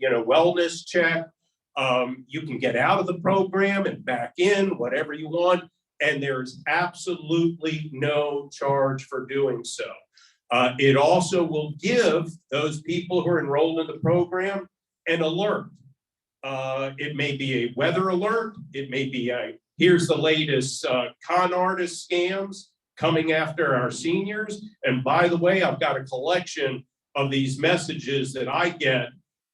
Speaker 5: wellness check, you can get out of the program and back in, whatever you want, and there's absolutely no charge for doing so. It also will give those people who are enrolled in the program an alert. It may be a weather alert. It may be here's the latest con artist scams coming after our seniors. And by the way, I've got a collection of these messages that I get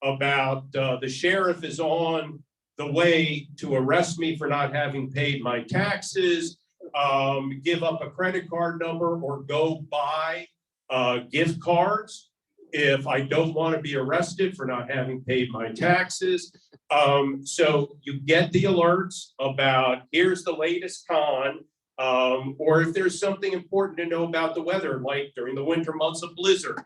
Speaker 5: about the sheriff is on the way to arrest me for not having paid my taxes, give up a credit card number or go buy gift cards if I don't want to be arrested for not having paid my taxes. So you get the alerts about here's the latest con, or if there's something important to know about the weather, like during the winter months of blizzard,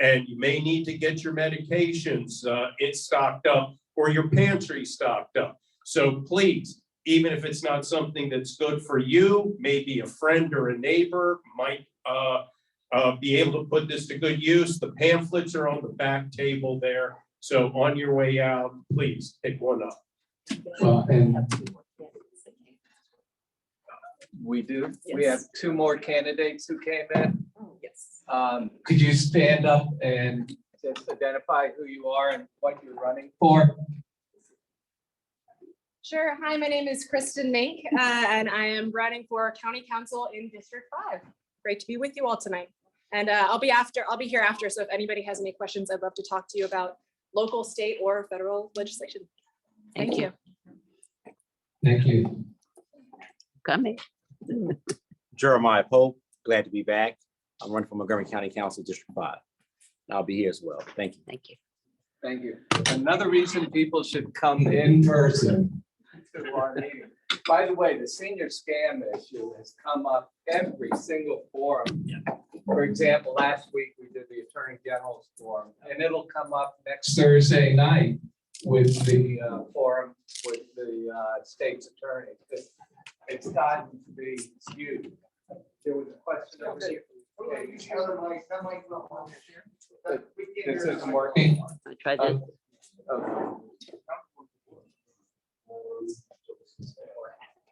Speaker 5: and you may need to get your medications it's stocked up or your pantry stocked up. So please, even if it's not something that's good for you, maybe a friend or a neighbor might be able to put this to good use. The pamphlets are on the back table there. So on your way out, please pick one up.
Speaker 1: And
Speaker 11: We do. We have two more candidates who came in.
Speaker 9: Yes.
Speaker 1: could you stand up and
Speaker 11: Just identify who you are and what you're running.
Speaker 1: for?
Speaker 12: Sure. Hi, my name is Kristen Mink, and I am running for County Council in District 5. Great to be with you all tonight. And I'll be here after, so if anybody has any questions, I'd love to talk to you about local, state, or federal legislation. Thank you.
Speaker 1: Thank you.
Speaker 8: Coming.
Speaker 13: Jeremiah Pope, glad to be back. I'm running for Montgomery County Council District 5. And I'll be here as well. Thank you.
Speaker 8: Thank you.
Speaker 11: Thank you. Another reason people should come
Speaker 1: In person.
Speaker 11: to our meeting. By the way, the senior scam issue has come up every single forum. For example, last week we did the Attorney General's forum, and it'll come up next
Speaker 1: Thursday night with the,
Speaker 11: forum with the state's attorney. It's gotten to be huge. There was a question over here. This isn't working.
Speaker 8: I tried to.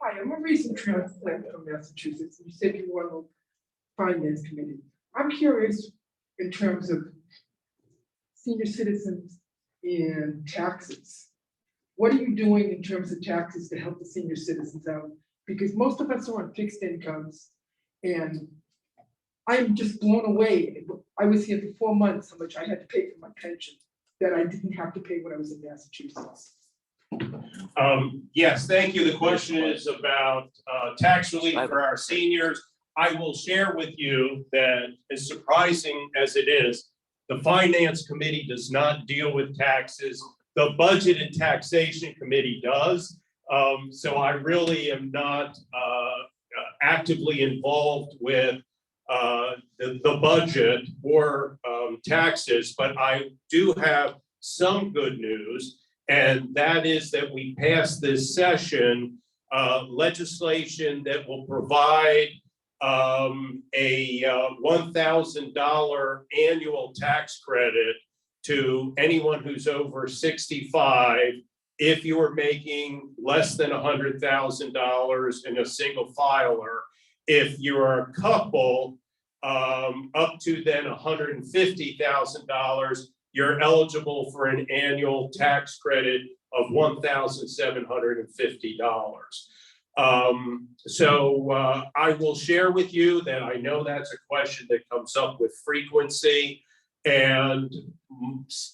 Speaker 14: Hi, I'm a recent transplant from Massachusetts. You said you were on the finance committee. I'm curious in terms of senior citizens and taxes. What are you doing in terms of taxes to help the senior citizens out? Because most of us are on fixed incomes, and I'm just blown away. I was here for 4 months, how much I had to pay for my pension that I didn't have to pay when I was in Massachusetts.
Speaker 5: Yes, thank you. The question is about tax relief for our seniors. I will share with you that, as surprising as it is, the Finance Committee does not deal with taxes. The Budget and Taxation Committee does. So I really am not actively involved with the budget or taxes, but I do have some good news. And that is that we passed this session legislation that will provide a $1,000 annual tax credit to anyone who's over 65 if you are making less than $100,000 in a single filer. If you're a couple, up to then $150,000, you're eligible for an annual tax credit of $1,750. So I will share with you that I know that's a question that comes up with frequency. And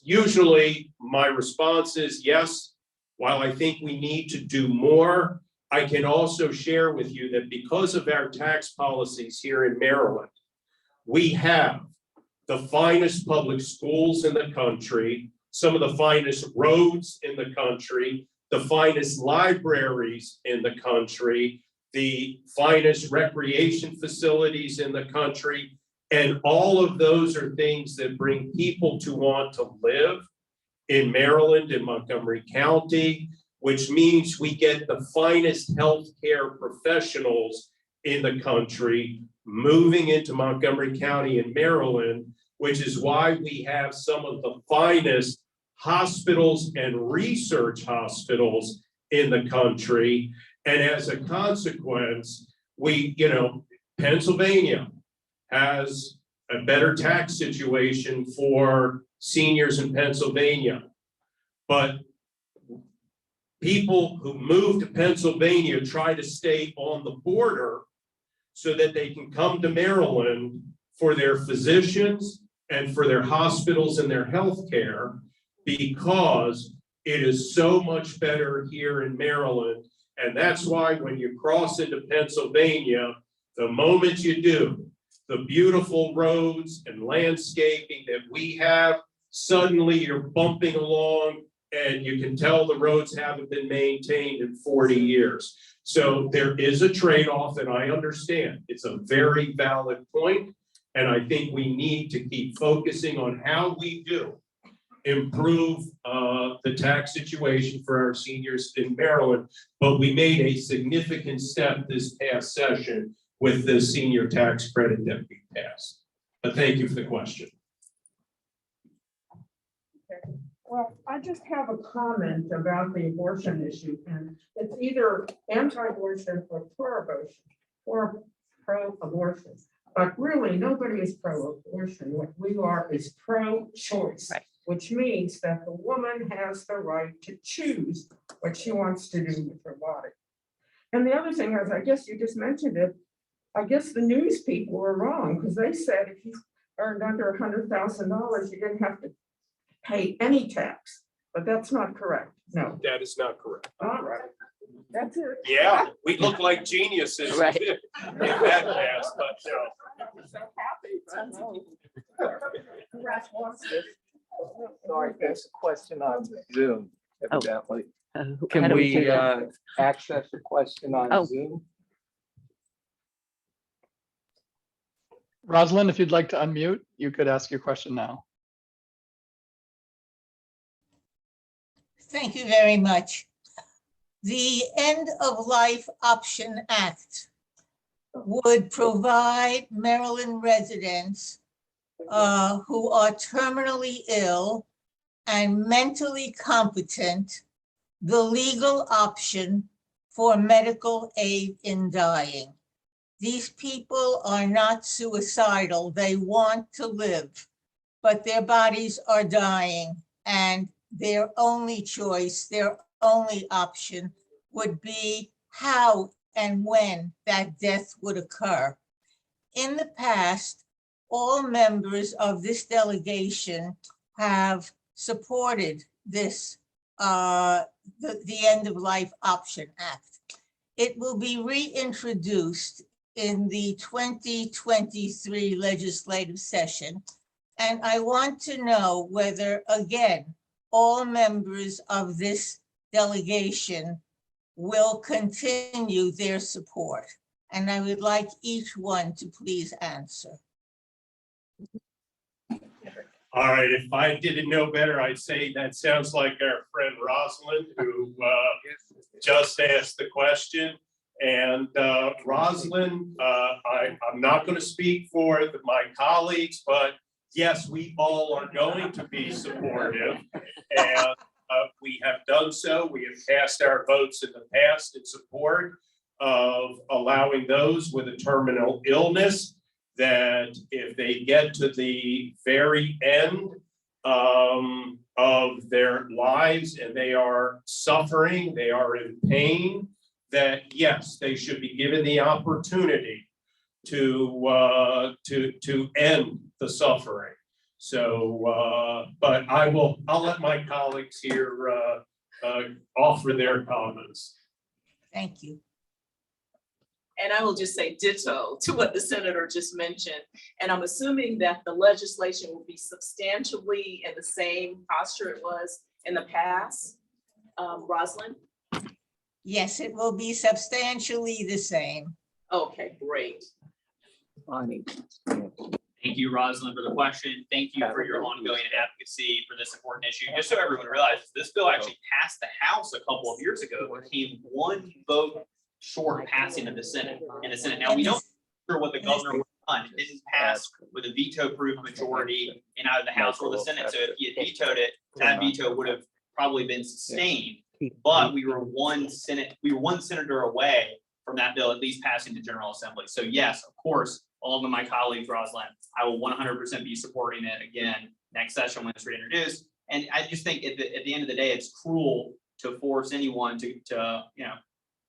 Speaker 5: usually my response is yes. While I think we need to do more, I can also share with you that because of our tax policies here in Maryland, we have the finest public schools in the country, some of the finest roads in the country, the finest libraries in the country, the finest recreation facilities in the country. And all of those are things that bring people to want to live in Maryland, in Montgomery County, which means we get the finest healthcare professionals in the country moving into Montgomery County in Maryland, which is why we have some of the finest hospitals and research hospitals in the country. And as a consequence, Pennsylvania has a better tax situation for seniors in Pennsylvania. But people who move to Pennsylvania try to stay on the border so that they can come to Maryland for their physicians and for their hospitals and their health care, because it is so much better here in Maryland. And that's why when you cross into Pennsylvania, the moment you do, the beautiful roads and landscaping that we have, suddenly you're bumping along and you can tell the roads haven't been maintained in 40 years. So there is a trade-off, and I understand. It's a very valid point. And I think we need to keep focusing on how we do improve the tax situation for our seniors in Maryland. But we made a significant step this past session with the senior tax credit that we passed. But thank you for the question.
Speaker 14: Well, I just have a comment about the abortion issue, and it's either anti-abortion or pro-abortion or pro-abortion. But really, nobody is pro-abortion. What we are is pro-choice, which means that the woman has the right to choose what she wants to do with her body. And the other thing is, I guess you just mentioned it, I guess the news people were wrong, because they said if you earned under $100,000, you didn't have to pay any tax, but that's not correct. No.
Speaker 5: That is not correct.
Speaker 14: All right. That's it.
Speaker 5: Yeah, we look like geniuses.
Speaker 8: Right.
Speaker 5: If that passed, but
Speaker 14: I'm so happy.
Speaker 11: Sorry, there's a question on Zoom, evidently.
Speaker 8: How
Speaker 11: Can
Speaker 8: do
Speaker 11: we
Speaker 8: do that?
Speaker 11: access a question
Speaker 8: Oh.
Speaker 11: on Zoom?
Speaker 2: Rosalind, if you'd like to unmute, you could ask your question now.
Speaker 15: Thank you very much. The End of Life Option Act would provide Maryland residents who are terminally ill and mentally competent the legal option for medical aid in dying. These people are not suicidal. They want to live, but their bodies are dying, and their only choice, their only option would be how and when that death would occur. In the past, all members of this delegation have supported this, the End of Life Option Act. It will be reintroduced in the 2023 legislative session. And I want to know whether, again, all members of this delegation will continue their support. And I would like each one to please answer.
Speaker 5: all right, if I didn't know better, I'd say that sounds like our friend Rosalind, who just asked the question. And Rosalind, I'm not going to speak for my colleagues, but yes, we all are going to be supportive. And we have done so. We have cast our votes in the past in support of allowing those with a terminal illness that if they get to the very end of their lives and they are suffering, they are in pain, that yes, they should be given the opportunity to end the suffering. So, but I'll let my colleagues here offer their comments.
Speaker 15: Thank you.
Speaker 9: And I will just say ditto to what the senator just mentioned. And I'm assuming that the legislation will be substantially in the same posture it was in the past. Rosalind?
Speaker 15: Yes, it will be substantially the same.
Speaker 9: Okay, great.
Speaker 11: Bonnie.
Speaker 10: Thank you, Rosalind, for the question. Thank you for your ongoing advocacy for this important issue. Just so everyone realizes, this bill actually passed the House a couple of years ago. It came one vote short of passing in the Senate. Now, we don't know what the governor would have done. It didn't pass with a veto-proof majority in either the House or the Senate. So if he had vetoed it, that veto would have probably been sustained. But we were one senator away from that bill at least passing the General Assembly. So yes, of course, all of my colleagues, Rosalind, I will 100% be supporting it again next session when it's reintroduced. And I just think at the end of the day, it's cruel to force anyone to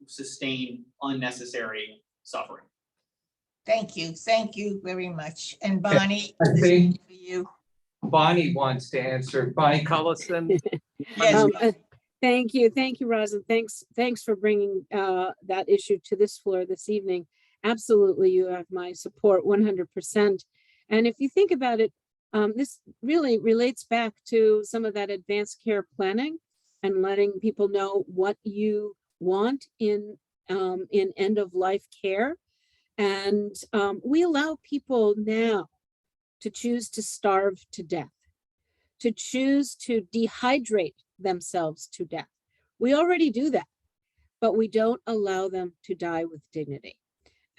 Speaker 10: sustain unnecessary suffering.
Speaker 15: Thank you very much. And Bonnie,
Speaker 11: I
Speaker 15: this is
Speaker 11: think
Speaker 15: for you.
Speaker 11: Bonnie wants to answer. Bonnie Cullison.
Speaker 15: Yes,
Speaker 3: Thank you, Rosin. Thanks for bringing that issue to this floor this evening. Absolutely, you have my support 100%. And if you think about it, this really relates back to some of that advanced care planning and letting people know what you want in end of life care. And we allow people now to choose to starve to death, to choose to dehydrate themselves to death. We already do that, but we don't allow them to die with dignity.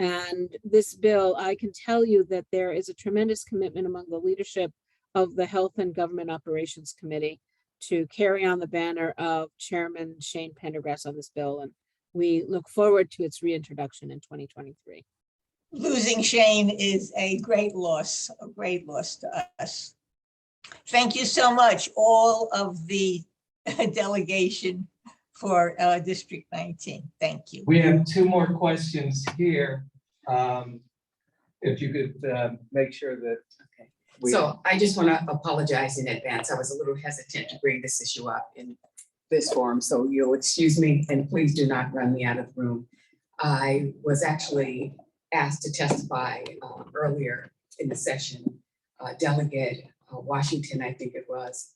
Speaker 3: And this bill, I can tell you that there is a tremendous commitment among the leadership of the Health and Government Operations Committee to carry on the banner of Chairman Shane Pendergrass on this bill. And we look forward to its reintroduction in 2023.
Speaker 15: losing Shane is a great loss to us. Thank you so much, all of the delegation for District 19. Thank you.
Speaker 11: We have two more questions here. If you could make sure that.
Speaker 16: So I just want to apologize in advance. I was a little hesitant to bring this issue up in this forum, so you'll excuse me and please do not run me out of the room. I was actually asked to testify earlier in the session. Delegate Washington, I think it was,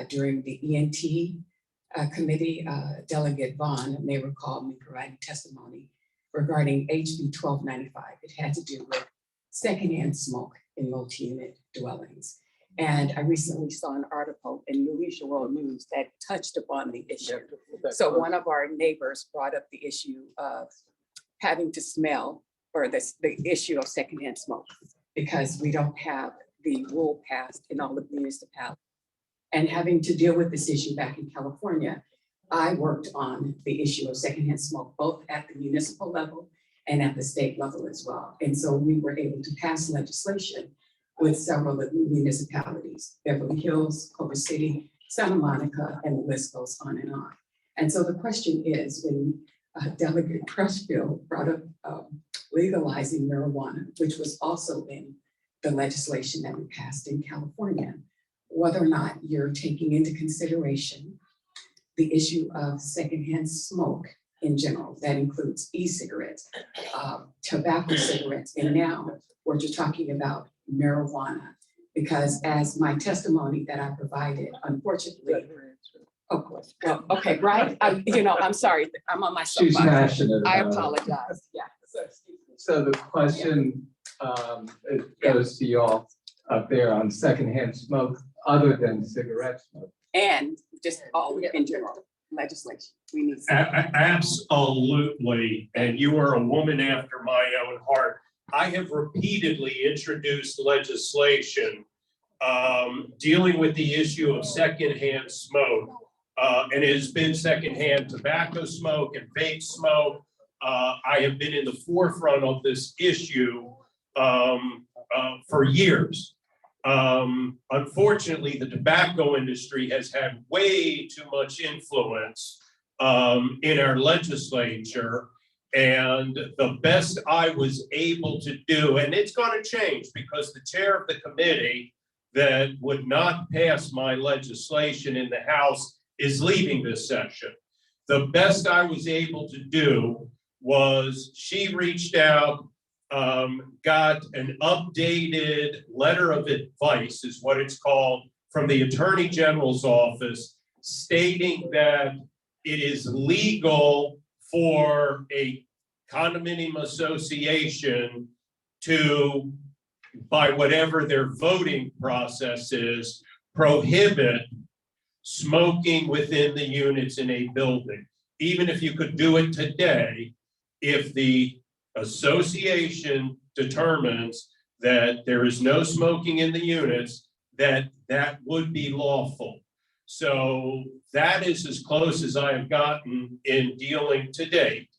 Speaker 16: during the ENT committee, Delegate Vaughn may recall me providing testimony regarding HB 1295. It had to do with secondhand smoke in multi-unit dwellings. And I recently saw an article in Louisiana World News that touched upon the issue. So one of our neighbors brought up the issue of having to smell, or the issue of secondhand smoke, because we don't have the rule passed in all the municipalities. And having to deal with this issue back in California, I worked on the issue of secondhand smoke, both at the municipal level and at the state level as well. And so we were able to pass legislation with several of the municipalities, Beverly Hills, Culver City, Santa Monica, and the list goes on and on. And so the question is, when Delegate Crutchfield brought up legalizing marijuana, which was also in the legislation that we passed in California, whether or not you're taking into consideration the issue of secondhand smoke in general. That includes e-cigarettes, tobacco cigarettes, and now we're just talking about marijuana. Because as my testimony that I provided, unfortunately, of course, well, okay, right? I'm sorry, I'm on my
Speaker 11: She's
Speaker 16: soapbox.
Speaker 11: passionate
Speaker 16: I
Speaker 11: about it.
Speaker 16: apologize, yeah.
Speaker 11: So the question it goes to you all up there on secondhand smoke, other than cigarette smoke.
Speaker 16: And just all in general, legislation, we need.
Speaker 5: Absolutely, and you are a woman after my own heart. I have repeatedly introduced legislation dealing with the issue of secondhand smoke, and it has been secondhand tobacco smoke and vape smoke. I have been in the forefront of this issue for years. Unfortunately, the tobacco industry has had way too much influence in our legislature. And the best I was able to do, and it's going to change because the chair of the committee that would not pass my legislation in the House is leaving this session. The best I was able to do was she reached out, got an updated letter of advice, is what it's called, from the Attorney General's office, stating that it is legal for a condominium association to, by whatever their voting process is, prohibit smoking within the units in a building. Even if you could do it today, if the association determines that there is no smoking in the units, that would be lawful. So that is as close as I have gotten in dealing to date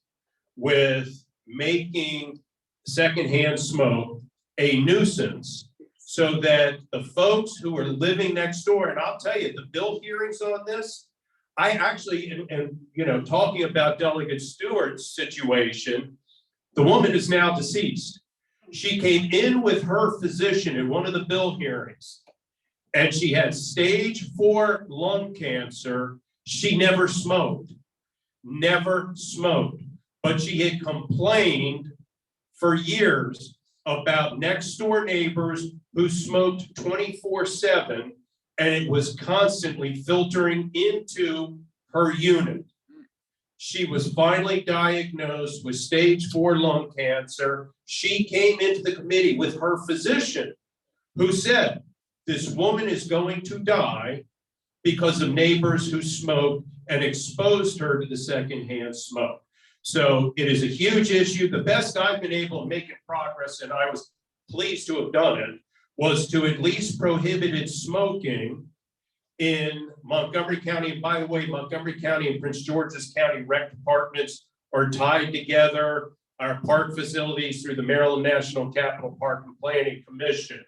Speaker 5: with making secondhand smoke a nuisance, so that the folks who are living next door, and I'll tell you, the bill hearings on this, I actually, and talking about Delegate Stewart's situation, the woman is now deceased. She came in with her physician in one of the bill hearings, and she had stage 4 lung cancer. She never smoked, but she had complained for years about next door neighbors who smoked 24/7, and it was constantly filtering into her unit. She was finally diagnosed with stage 4 lung cancer. She came into the committee with her physician who said, this woman is going to die because of neighbors who smoked and exposed her to the secondhand smoke. So it is a huge issue. The best I've been able to make progress, and I was pleased to have done it, was to at least prohibited smoking in Montgomery County. And by the way, Montgomery County and Prince George's County rec departments are tied together. Our park facilities through the Maryland National Capital Park and Planning Commission.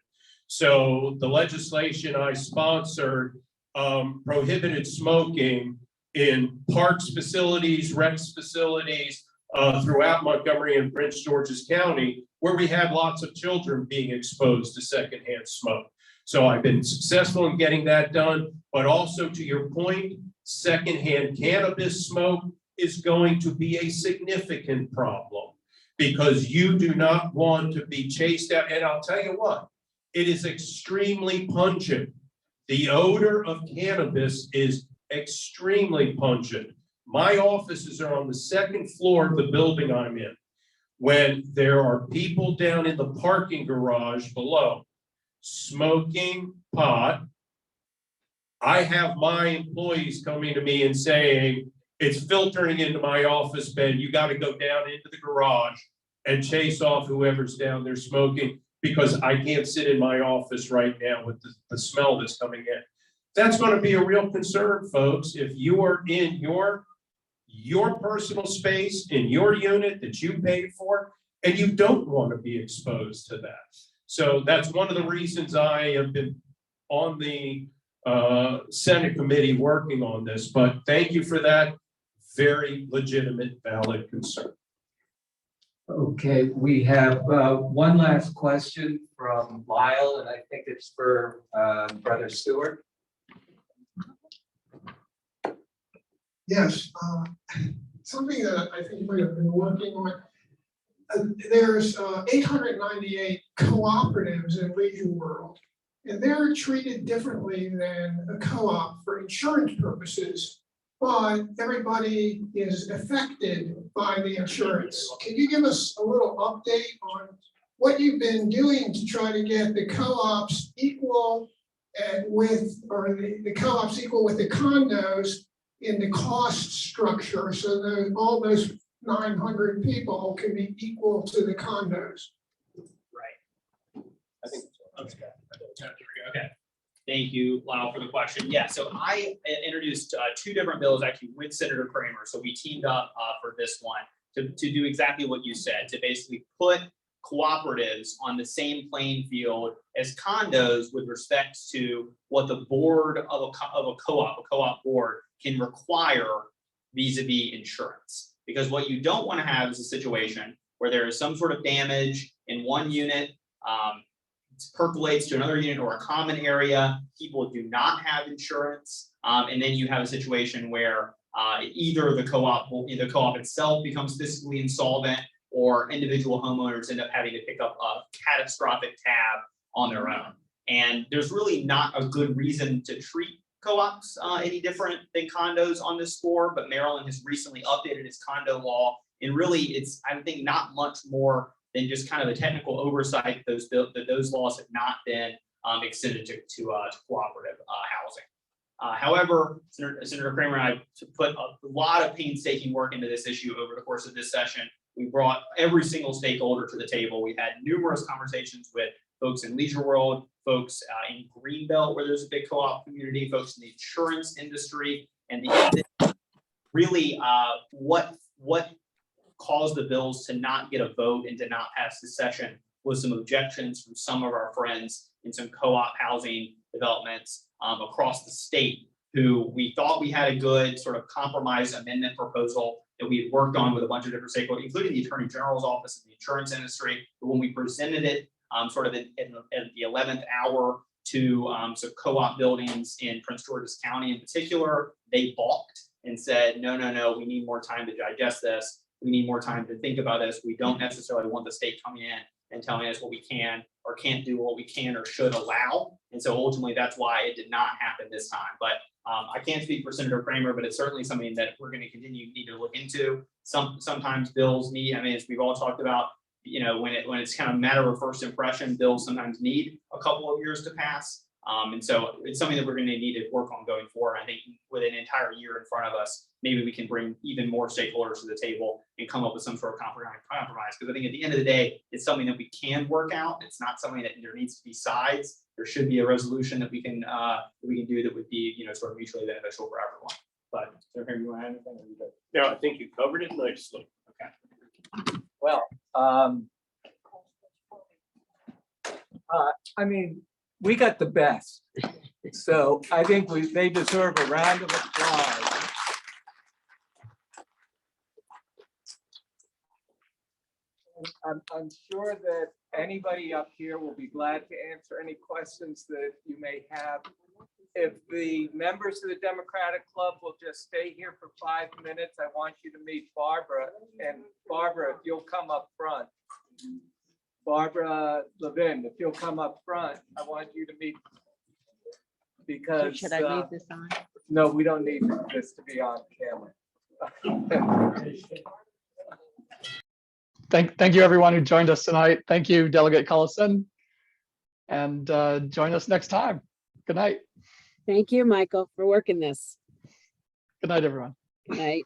Speaker 5: So the legislation I sponsored prohibited smoking in parks facilities, rec facilities throughout Montgomery and Prince George's County, where we had lots of children being exposed to secondhand smoke. So I've been successful in getting that done, but also to your point, secondhand cannabis smoke is going to be a significant problem because you do not want to be chased out. And I'll tell you what, it is extremely pungent. The odor of cannabis is extremely pungent. My offices are on the second floor of the building I'm in. When there are people down in the parking garage below smoking pot, I have my employees coming to me and saying, it's filtering into my office bed. You got to go down into the garage and chase off whoever's down there smoking because I can't sit in my office right now with the smell that's coming in. That's going to be a real concern, folks. If you are in your personal space, in your unit that you paid for, and you don't want to be exposed to that. So that's one of the reasons I have been on the Senate committee working on this. But thank you for that very legitimate, valid concern.
Speaker 11: Okay, we have one last question from Lyle, and I think it's for Brother Stewart.
Speaker 17: Yes, something that I think we have been working on. There's 898 cooperatives in Leisure World, and they're treated differently than a co-op for insurance purposes, but everybody is affected by the insurance. Can you give us a little update on what you've been doing to try to get the co-ops equal with, or the co-ops equal with the condos in the cost structure so that all those 900 people can be equal to the condos?
Speaker 10: Right. I think okay. Thank you, Lyle, for the question. Yeah, so I introduced two different bills actually with Senator Kramer. So we teamed up for this one to do exactly what you said, to basically put cooperatives on the same playing field as condos with respect to what the board of a co-op board can require vis-a-vis insurance. Because what you don't want to have is a situation where there is some sort of damage in one unit, percolates to another unit or a common area, people do not have insurance, and then you have a situation where either the co-op itself becomes fiscally insolvent, or individual homeowners end up having to pick up a catastrophic tab on their own. And there's really not a good reason to treat co-ops any different than condos on this score, but Maryland has recently updated its condo law, and really it's, I think, not much more than just kind of a technical oversight that those laws have not been extended to cooperative housing. However, Senator Kramer and I put a lot of painstaking work into this issue over the course of this session. We brought every single stakeholder to the table. We had numerous conversations with folks in Leisure World, folks in Greenbelt, where there's a big co-op community, folks in the insurance industry, and really what caused the bills to not get a vote and to not pass this session was some objections from some of our friends in some co-op housing developments across the state who we thought we had a good sort of compromise amendment proposal that we had worked on with a bunch of different stakeholders, including the Attorney General's office and the insurance industry. But when we presented it sort of at the 11th hour to some co-op buildings in Prince George's County in particular, they balked and said, no, we need more time to digest this. We need more time to think about this. We don't necessarily want the state coming in and telling us what we can or can't do, what we can or should allow. And so ultimately, that's why it did not happen this time. But I can't speak for Senator Kramer, but it's certainly something that we're going to need to look into. Sometimes bills need, I mean, as we've all talked about, you know, when it's kind of a matter of first impression, bills sometimes need a couple of years to pass. And so it's something that we're going to need to work on going forward. I think with an entire year in front of us, maybe we can bring even more stakeholders to the table and come up with some sort of compromise. Because I think at the end of the day, it's something that we can work out. It's not something that there needs to be sides. There should be a resolution that we can do that would be, you know, sort of mutually beneficial for everyone. But Senator, you want to add anything?
Speaker 7: No, I think you covered it nicely.
Speaker 10: Okay.
Speaker 11: Well, I mean, we got the best. So I think they deserve a round of applause. I'm sure that anybody up here will be glad to answer any questions that you may have. If the members of the Democratic Club will just stay here for 5 minutes, I want you to meet Barbara. And Barbara, if you'll come up front. Barbara Levin, if you'll come up front, I want you to meet. Because
Speaker 8: Should I leave this on?
Speaker 11: no, we don't need this to be on camera.
Speaker 2: Thank you, everyone who joined us tonight. Thank you, Delegate Cullison. And join us next time. Good night.
Speaker 3: Thank you, Michael, for working this.
Speaker 2: Good night, everyone.
Speaker 3: Good night.